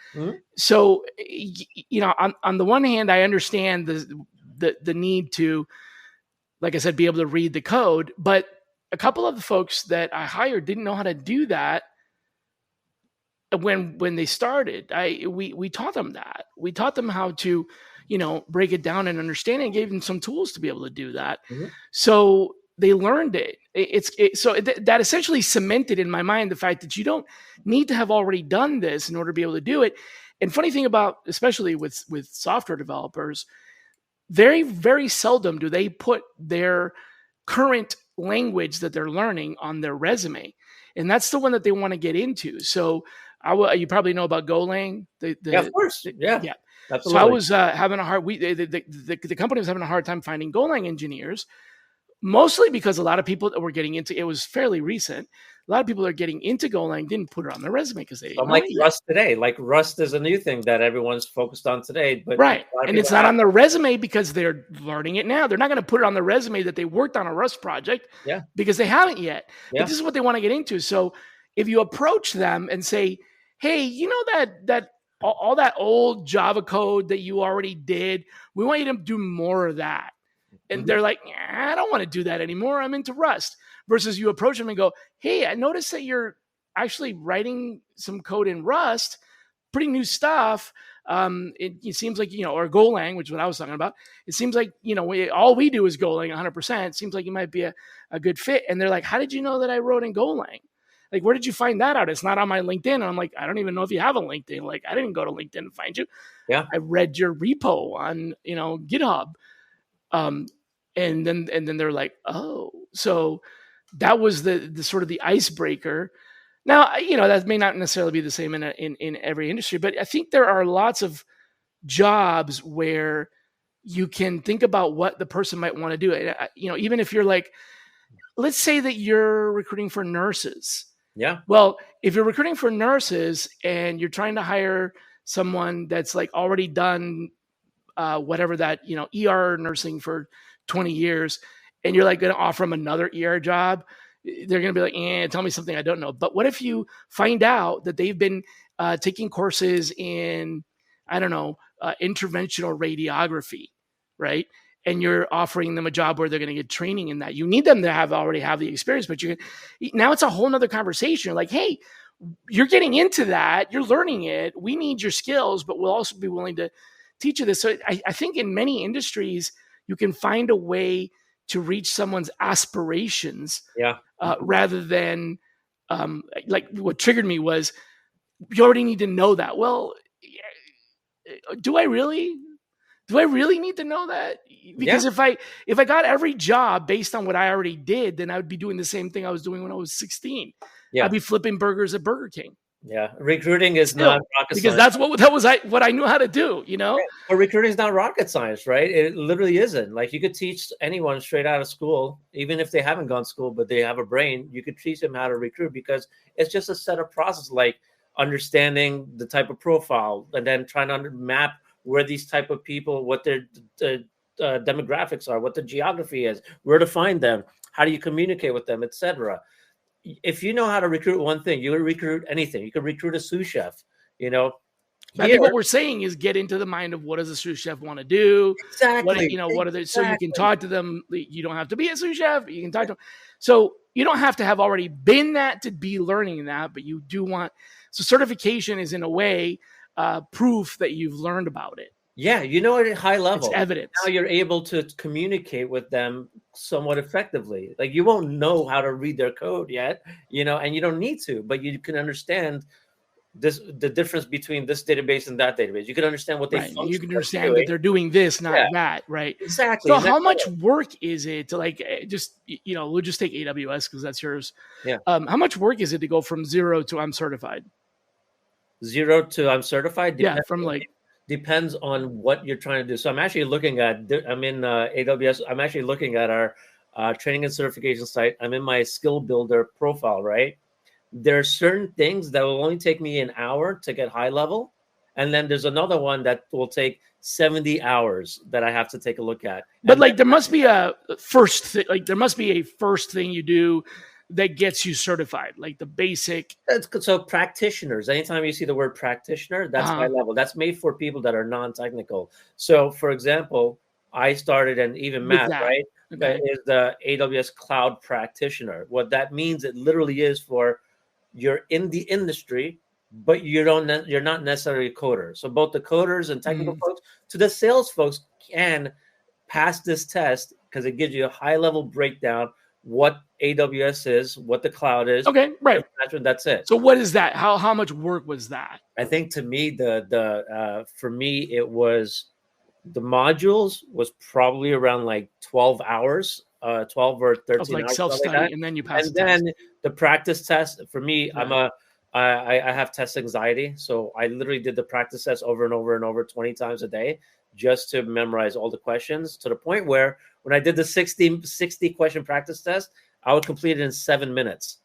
So, on the one hand, I understand the need to, like I said, be able to read the code, but a couple of the folks that I hired didn't know how to do that when they started. We taught them that. We taught them how to, break it down and understand it, and gave them some tools to be able to do that. So they learned it. That essentially cemented in my mind the fact that you don't need to have already done this in order to be able to do it. And funny thing about, especially with software developers, very, very seldom do they put their current language that they're learning on their resume. And that's the one that they want to get into. So you probably know about Golang. Yeah, of course. Yeah. Absolutely. So I was having a hard, the company was having a hard time finding Golang engineers, mostly because a lot of people that were getting into it was fairly recent. A lot of people that are getting into Golang didn't put it on their resume because they didn't know like it yet. Rust today. Like Rust is a new thing that everyone's focused on today. But right. And it's not on their resume because they're learning it now. They're not going to put it on their resume that they worked on a Rust project because they haven't yet. But this is what they want to get into. So if you approach them and say, hey, you know that all that old Java code that you already did, we want you to do more of that. And they're like, I don't want to do that anymore. I'm into Rust. Versus you approach them and go, hey, I noticed that you're actually writing some code in Rust, pretty new stuff. It seems like, or Golang, which is what I was talking about. It seems like, all we do is Golang 100%. It seems like you might be a good fit. And they're like, how did you know that I wrote in Golang? Like, where did you find that out? It's not on my LinkedIn. And I'm like, I don't even know if you have a LinkedIn. Like, I didn't go to LinkedIn and find you. Yeah. I read your repo on, GitHub. And then they're like, oh, so that was the sort of the icebreaker. Now, that may not necessarily be the same in every industry, but I think there are lots of jobs where you can think about what the person might want to do. Even if you're like, let's say that you're recruiting for nurses. Yeah. Well, if you're recruiting for nurses and you're trying to hire someone that's like already done whatever that, ER nursing for 20 years, and you're like going to offer them another ER job, they're going to be like, tell me something I don't know. But what if you find out that they've been taking courses in, I don't know, interventional radiography, right? And you're offering them a job where they're going to get training in that. You need them to already have the experience, but now it's a whole nother conversation. You're like, hey, you're getting into that. You're learning it. We need your skills, but we'll also be willing to teach you this. So I think in many industries, you can find a way to reach someone's aspirations rather than like what triggered me was you already need to know that. Well, do I really need to know that? Because if I got every job based on what I already did, then I would be doing the same thing I was doing when I was 16. I'd be flipping burgers at Burger King. Yeah, recruiting is not rocket because science. That's what I knew how to do, Right. But recruiting is not rocket science, right? It literally isn't. Like, you could teach anyone straight out of school, even if they haven't gone to school, but they have a brain, you could teach them how to recruit because it's just a set of process, like understanding the type of profile and then trying to map where these type of people, what their demographics are, what the geography is, where to find them, how do you communicate with them, etc. If you know how to recruit one thing, you can recruit anything. You can recruit a sous chef, I think what we're saying is get into the mind of what does a sous chef want to do? Exactly. What are they? So you can talk to them. You don't have to be a sous chef. You can talk to them. So you don't have to have already been that to be learning that, but you do want. So certification is in a way proof that you've learned about it. Yeah, at a high level. It's evidence. Now you're able to communicate with them somewhat effectively. Like, you won't know how to read their code yet, and you don't need to, but you can understand the difference between this database and that database. You can understand what they You can understand that they're doing this, not that, right? Exactly. So how much work is it to we'll just take AWS because that's yours. Yeah. How much work is it to go from 0 to I'm certified? 0 to I'm certified? Depends on what you're trying to do. So I'm actually looking at, I'm in AWS. I'm actually looking at our training and certification site. I'm in my skill builder profile, right? There are certain things that will only take me an hour to get high level. And then there's another one that will take 70 hours that I have to take a look at. But there must be a first thing, there must be a first thing you do that gets you certified, like the basic. So practitioners, anytime you see the word practitioner, that's high level. That's made for people that are non-technical. So, for example, I started, and even Matt, right, okay, is the AWS Cloud Practitioner. What that means, it literally is for you're in the industry, but you're not necessarily a coder. So both the coders and technical folks to the sales folks can pass this test because it gives you a high-level breakdown what AWS is, what the cloud is. Okay, right. That's it. So what is that? How much work was that? I think to me, for me, it was the modules was probably around like 12 hours, 12 or 13 of like hours, self-study, like and then you pass and the test. then the practice test for me, Right. I have test anxiety, so I literally did the practice test over and over and over 20 times a day just to memorize all the questions, to the point where when I did the 60 question practice test, I would complete it in 7 minutes.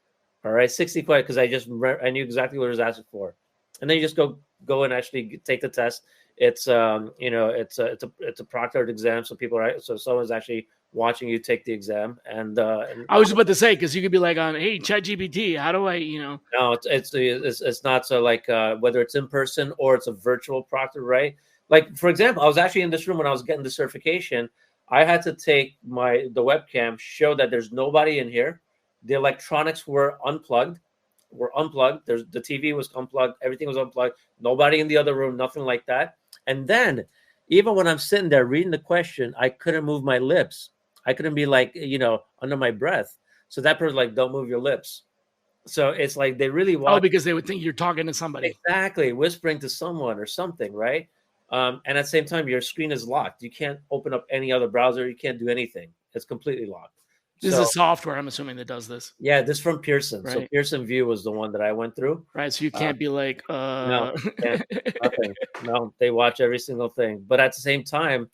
All right, 60 questions, because I knew exactly what it was asking for, and then you just go and actually take the test. It's it's a proctored exam, so someone's actually watching you take the exam, and I was about to say, because you could be like on, hey, ChatGPT, how do I, no, it's not. So like whether it's in person or it's a virtual proctor, right? Like, for example, I was actually in this room when I was getting the certification. I had to take the webcam, show that there's nobody in here. The electronics were unplugged. There's the TV was unplugged. Everything was unplugged. Nobody in the other room. Nothing like that. And then, even when I'm sitting there reading the question, I couldn't move my lips. I couldn't be like, under my breath. So that person like, don't move your lips. So it's like they really want. Oh, because they would think you're talking to somebody. Exactly, whispering to someone or something, right? And at the same time, your screen is locked. You can't open up any other browser. You can't do anything. It's completely locked. This is a software, I'm assuming, that does this. Yeah, this from Pearson. Right. So Pearson View was the one that I went through. Right. So you can't be like, no, nothing. No, they watch every single thing. But at the same time,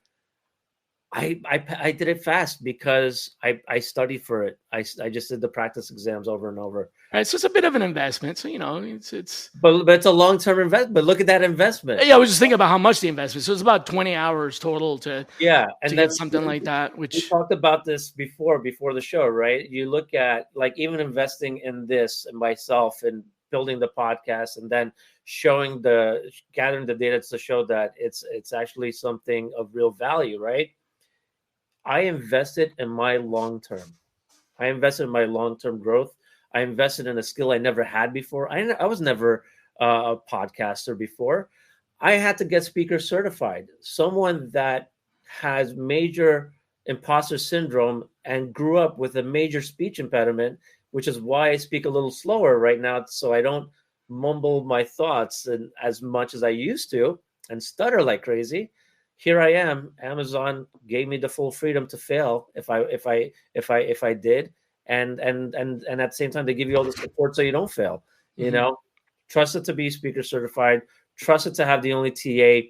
I did it fast because I studied for it. I just did the practice exams over and over. Right, so it's a bit of an investment. So it's. But it's a long-term investment. But look at that investment. Yeah, I was just thinking about how much the investment. So it's about 20 hours total to get something like that. Which we talked about this before the show, right? You look at like even investing in this and myself and building the podcast and then gathering the data to show that it's actually something of real value, right? I invested in my long-term. I invested in my long-term growth. I invested in a skill I never had before. I was never a podcaster before. I had to get speaker certified. Someone that has major imposter syndrome and grew up with a major speech impediment, which is why I speak a little slower right now, so I don't mumble my thoughts as much as I used to and stutter like crazy. Here I am. Amazon gave me the full freedom to fail if I did, and at the same time they give you all the support so you don't fail. Trust it to be speaker certified. Trust it to have the only TA,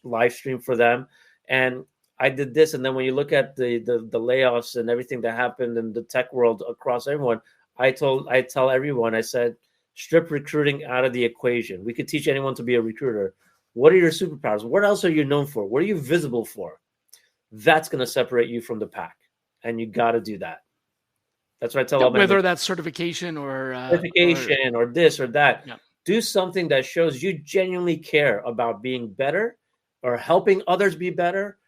live stream for them. And I did this, and then when you look at the layoffs and everything that happened in the tech world across everyone, I tell everyone, I said, strip recruiting out of the equation. We could teach anyone to be a recruiter. What are your superpowers? What else are you known for? What are you visible for? That's going to separate you from the pack, and you got to do that. That's what I tell all my whether that's certification or this or that. Yeah. Do something that shows you genuinely care about being better or helping others be better.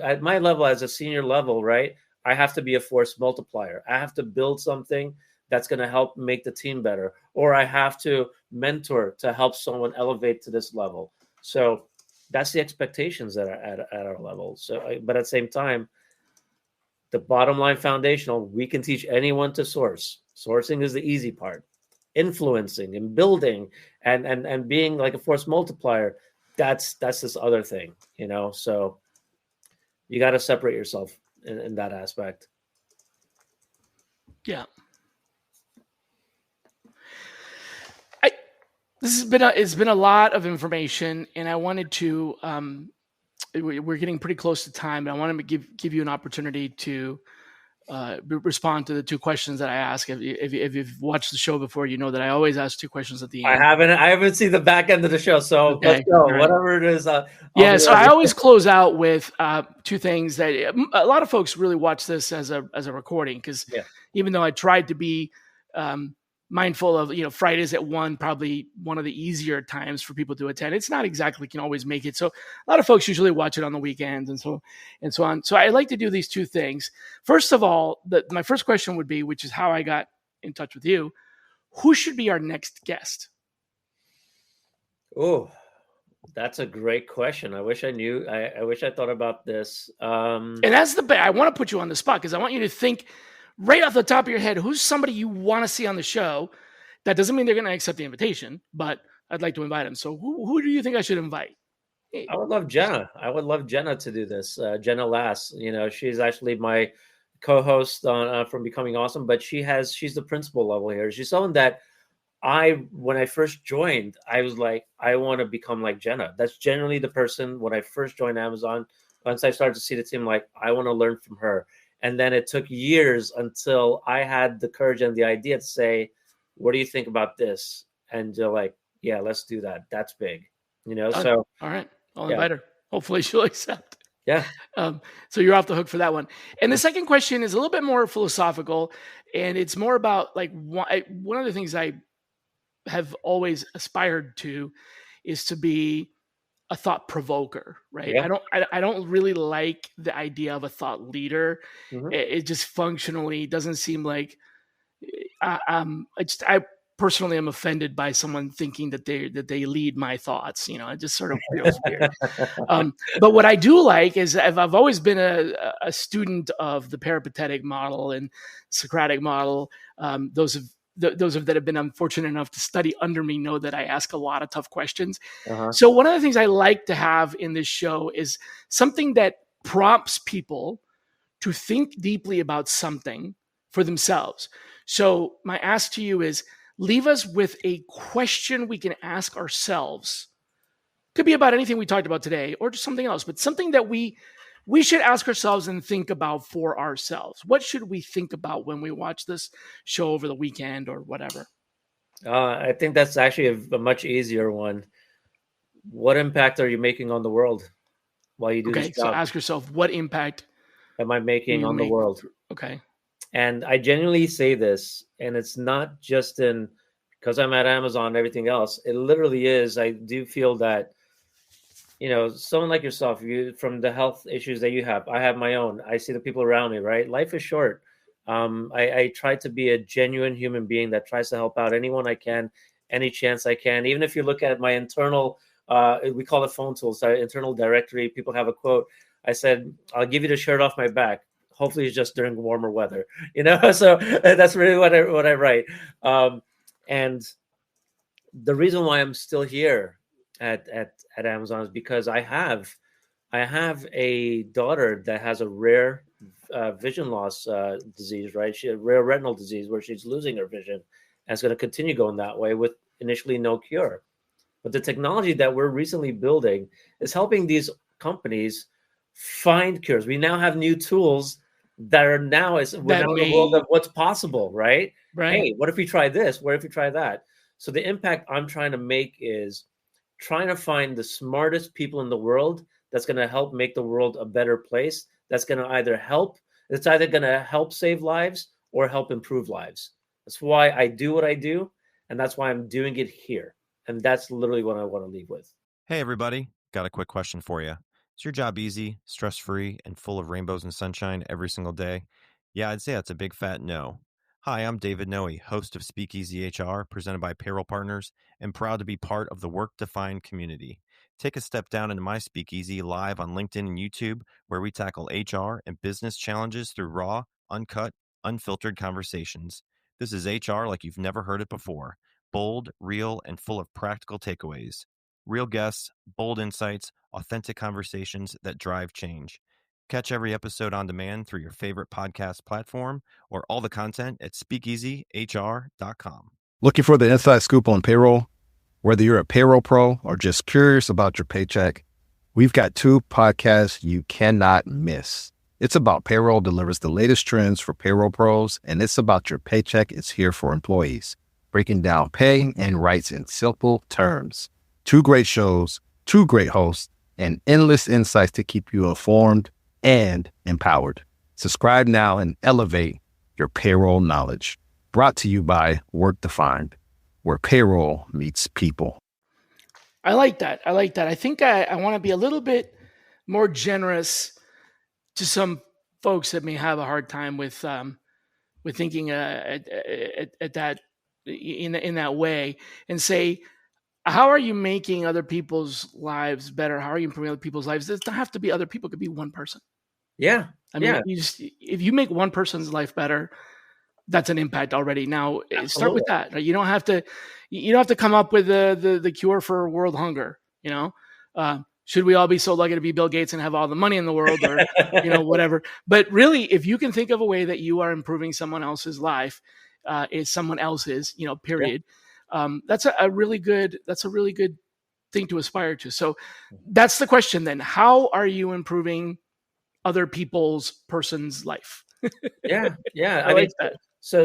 At my level, as a senior level, right? I have to be a force multiplier. I have to build something that's going to help make the team better, or I have to mentor to help someone elevate to this level. So that's the expectations that are at our level. So, but at the same time, the bottom line foundational, we can teach anyone to source. Sourcing is the easy part. Influencing and building and being like a force multiplier, that's this other thing, So you got to separate yourself in that aspect. Yeah. It's been a lot of information, and I wanted to. We're getting pretty close to time, and I wanted to give you an opportunity to respond to the two questions that I ask. If you've watched the show before, you know that I always ask two questions at the end. I haven't seen the back end of the show, so okay. Let's go. Right. Whatever it is. So I always close out with two things that a lot of folks really watch this as a recording, because even though I tried to be mindful of, Fridays at 1, probably one of the easier times for people to attend. It's not exactly can always make it. So a lot of folks usually watch it on the weekends and so on. So I like to do these two things. First of all, my first question would be, which is how I got in touch with you, who should be our next guest? Oh, That's a great question. I wish I knew. I wish I thought about this. And that's I want to put you on the spot because I want you to think right off the top of your head, who's somebody you want to see on the show. That doesn't mean they're going to accept the invitation, but I'd like to invite them. So who do you think I should invite? I would love Jenna. I would love Jenna to do this. Jenna Lass. She's actually my co-host on from Becoming Awesome, but she's the principal level here. She's someone that when I first joined, I was like, I want to become like Jenna. That's generally the person when I first joined Amazon. Once I started to see the team, like, I want to learn from her. And then it took years until I had the courage and the idea to say, what do you think about this? And they're like, yeah, let's do that. That's big. So all right. I'll invite her. Hopefully she'll accept. Yeah. So you're off the hook for that one. And the second question is a little bit more philosophical, and it's more about like one of the things I have always aspired to is to be a thought provoker, right? Yeah. I don't really like the idea of a thought leader. Mhm. It just functionally doesn't seem like I personally am offended by someone thinking that they lead my thoughts. It just sort of feels weird. But what I do like is I've always been a student of the peripatetic model and Socratic model. Those that have been unfortunate enough to study under me know that I ask a lot of tough questions. Uh-huh. So one of the things I like to have in this show is something that prompts people to think deeply about something for themselves. So my ask to you is, leave us with a question we can ask ourselves. Could be about anything we talked about today or just something else, but something that we should ask ourselves and think about for ourselves. What should we think about when we watch this show over the weekend or whatever? I think that's actually a much easier one. What impact are you making on the world while you do this job? So ask yourself, what impact am I making on the world? Okay. And I genuinely say this, and it's not just because I'm at Amazon and everything else. It literally is. I do feel that, someone like yourself, from the health issues that you have, I have my own. I see the people around me, right? Life is short. I try to be a genuine human being that tries to help out anyone I can, any chance I can. Even if you look at my internal, we call it phone tools, our internal directory, people have a quote. I said, I'll give you the shirt off my back. Hopefully it's just during warmer weather, so that's really what I write. And the reason why I'm still here at Amazon is because I have a daughter that has a rare vision loss disease, right? She had rare retinal disease where she's losing her vision, and it's going to continue going that way with initially no cure. But the technology that we're recently building is helping these companies find cures. We now have new tools that are now we're now in the world of what's possible, right? Hey, what if we try this? What if we try that? So the impact I'm trying to make is trying to find the smartest people in the world that's going to help make the world a better place. That's going to it's either going to help save lives or help improve lives. That's why I do what I do. And that's why I'm doing it here. And that's literally what I want to leave with. Hey, everybody. Got a quick question for you. Is your job easy, stress-free, and full of rainbows and sunshine every single day? Yeah, I'd say that's a big fat no. Hi, I'm David Noe, host of Speakeasy HR, presented by Payroll Partners, and proud to be part of the Work Defined community. Take a step down into my Speakeasy live on LinkedIn and YouTube, where we tackle HR and business challenges through raw, uncut, unfiltered conversations. This is HR like you've never heard it before. Bold, real, and full of practical takeaways. Real guests, bold insights, authentic conversations that drive change. Catch every episode on demand through your favorite podcast platform or all the content at speakeasyhr.com. Looking for the inside scoop on payroll? Whether you're a payroll pro or just curious about your paycheck, we've got two podcasts you cannot miss. It's About Payroll delivers the latest trends for payroll pros, and It's About Your Paycheck is here for employees, breaking down pay and rights in simple terms. Two great shows, two great hosts, and endless insights to keep you informed and empowered. Subscribe now and elevate your payroll knowledge. Brought to you by Work Defined, where payroll meets people. I like that. I think I want to be a little bit more generous to some folks that may have a hard time with thinking at that in that way, and say, how are you making other people's lives better? How are you improving other people's lives? It doesn't have to be other people. It could be one person. Yeah. I mean, if you make one person's life better, that's an impact already. Now, start with that. Right? You don't have to come up with the cure for world hunger. Should we all be so lucky to be Bill Gates and have all the money in the world, or whatever? But really, if you can think of a way that you are improving someone else's life, is someone else's, period. Yeah. That's a really good thing to aspire to. So that's the question then. How are you improving other person's life? Yeah. I like that. So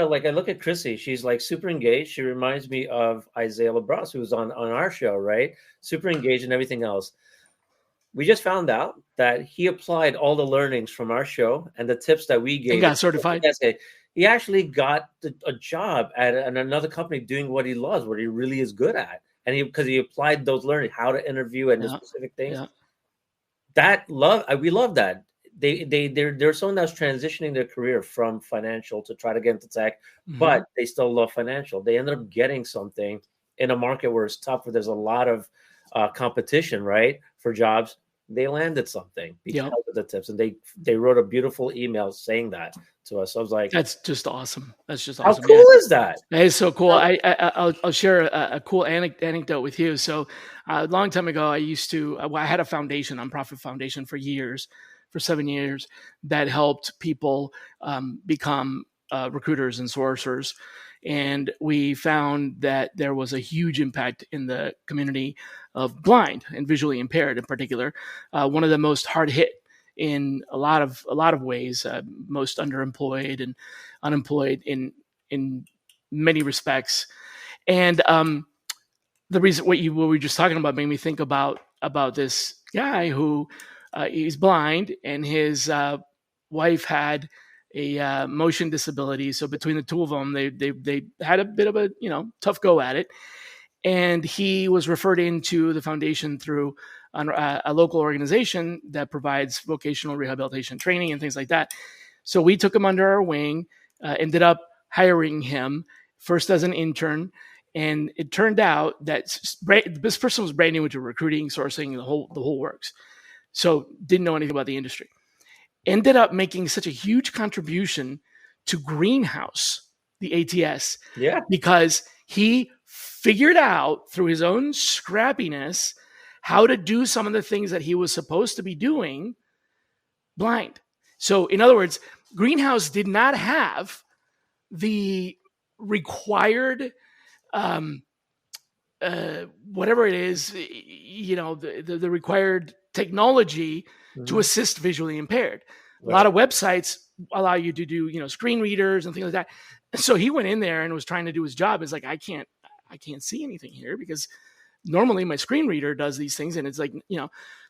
like I look at Chrissy, she's like super engaged. She reminds me of Isaiah LaBrosse, who was on our show, right? Super engaged and everything else. We just found out that he applied all the learnings from our show and the tips that we gave. And got certified. He actually got a job at another company doing what he loves, what he really is good at. And because he applied those learning, how to interview and the specific things. Yeah. We love that. They're someone that's transitioning their career from financial to try to get into tech, but they still love financial. They ended up getting something in a market where it's tough, where there's a lot of competition, right, for jobs. They landed something because of the tips, and they wrote a beautiful email saying that to us. So I was like, "That's just awesome. That's just awesome. How cool is that? That is so cool." I'll share a cool anecdote with you. So a long time ago, I had a foundation, nonprofit foundation, for 7 years, that helped people become recruiters and sourcers. And we found that there was a huge impact in the community of blind and visually impaired in particular. One of the most hard hit in a lot of ways, most underemployed and unemployed in many respects. And the reason what we were just talking about made me think about this guy who he's blind, and his wife had a motion disability. So between the two of them, they had a bit of a tough go at it. And he was referred into the foundation through a local organization that provides vocational rehabilitation training and things like that. So we took him under our wing, ended up hiring him first as an intern. And it turned out that this person was brand new into recruiting, sourcing, the whole works. So didn't know anything about the industry. Ended up making such a huge contribution to Greenhouse, the ATS, because he figured out through his own scrappiness how to do some of the things that he was supposed to be doing blind. So in other words, Greenhouse did not have the required whatever it is, the required technology to assist visually impaired. Right. A lot of websites allow you to do, screen readers and things like that. So he went in there and was trying to do his job. It's like, I can't see anything here because normally my screen reader does these things. And it's like,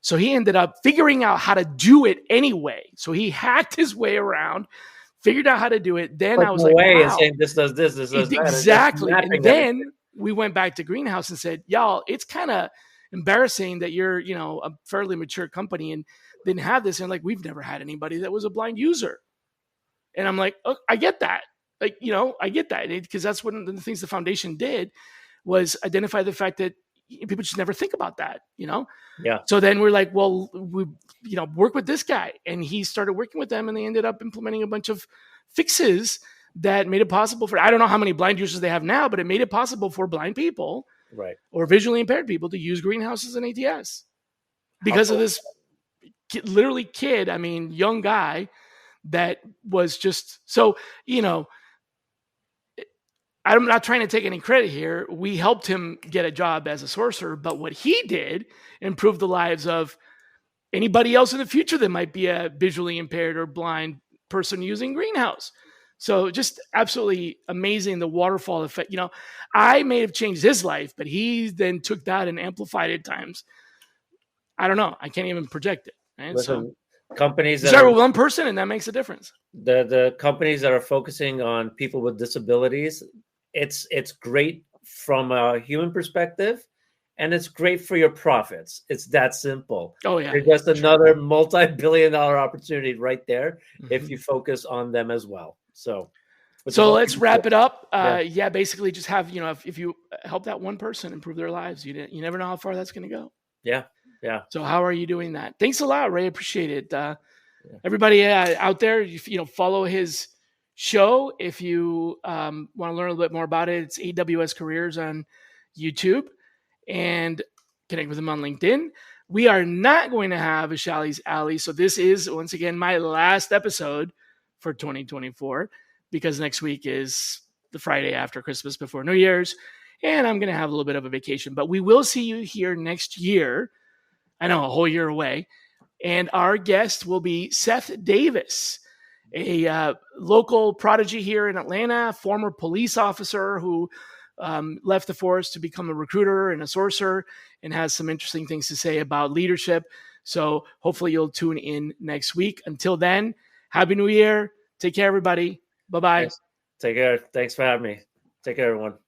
so he ended up figuring out how to do it anyway. So he hacked his way around, figured out how to do it. Then I was like, wow. And saying this does this does that. Exactly. And then we went back to Greenhouse and said, y'all, it's kind of embarrassing that you're, a fairly mature company and didn't have this. And like, we've never had anybody that was a blind user. And I'm like, oh, I get that. Like, I get that, because that's one of the things the foundation did was identify the fact that people just never think about that, Yeah. So then we're like, well, we, work with this guy, and he started working with them, and they ended up implementing a bunch of fixes that made it possible for, I don't know how many blind users they have now, but it made it possible for blind people, right, or visually impaired people to use Greenhouse as an ATS because of this kid, young guy that was just, so, I'm not trying to take any credit here. We helped him get a job as a sourcer, but what he did improved the lives of anybody else in the future that might be a visually impaired or blind person using Greenhouse. So just absolutely amazing, the waterfall effect. I may have changed his life, but he then took that and amplified it times. I don't know. I can't even project it. Right? Listen, companies that start with one person, and that makes a difference. The companies that are focusing on people with disabilities, it's great from a human perspective, and it's great for your profits. It's that simple. Oh yeah, it's just another multi-billion-dollar opportunity right there if you focus on them as well. So So let's wrap it up. Yeah. Basically just have, if you help that one person improve their lives, you never know how far that's going to go. Yeah. So how are you doing that? Thanks a lot, Ray. Appreciate it. Everybody out there, follow his show. If you want to learn a little bit more about it, it's AWS Careers on YouTube, and connect with him on LinkedIn. We are not going to have a Shally's Alley. So this is, once again, my last episode for 2024, because next week is the Friday after Christmas before New Year's, and I'm going to have a little bit of a vacation. But we will see you here next year. I know, a whole year away. And our guest will be Seth Davis, a local prodigy here in Atlanta, former police officer who left the force to become a recruiter and a sourcer, and has some interesting things to say about leadership. So hopefully you'll tune in next week. Until then, Happy New Year. Take care, everybody. Bye-bye. Thanks. Take care. Thanks for having me. Take care, everyone.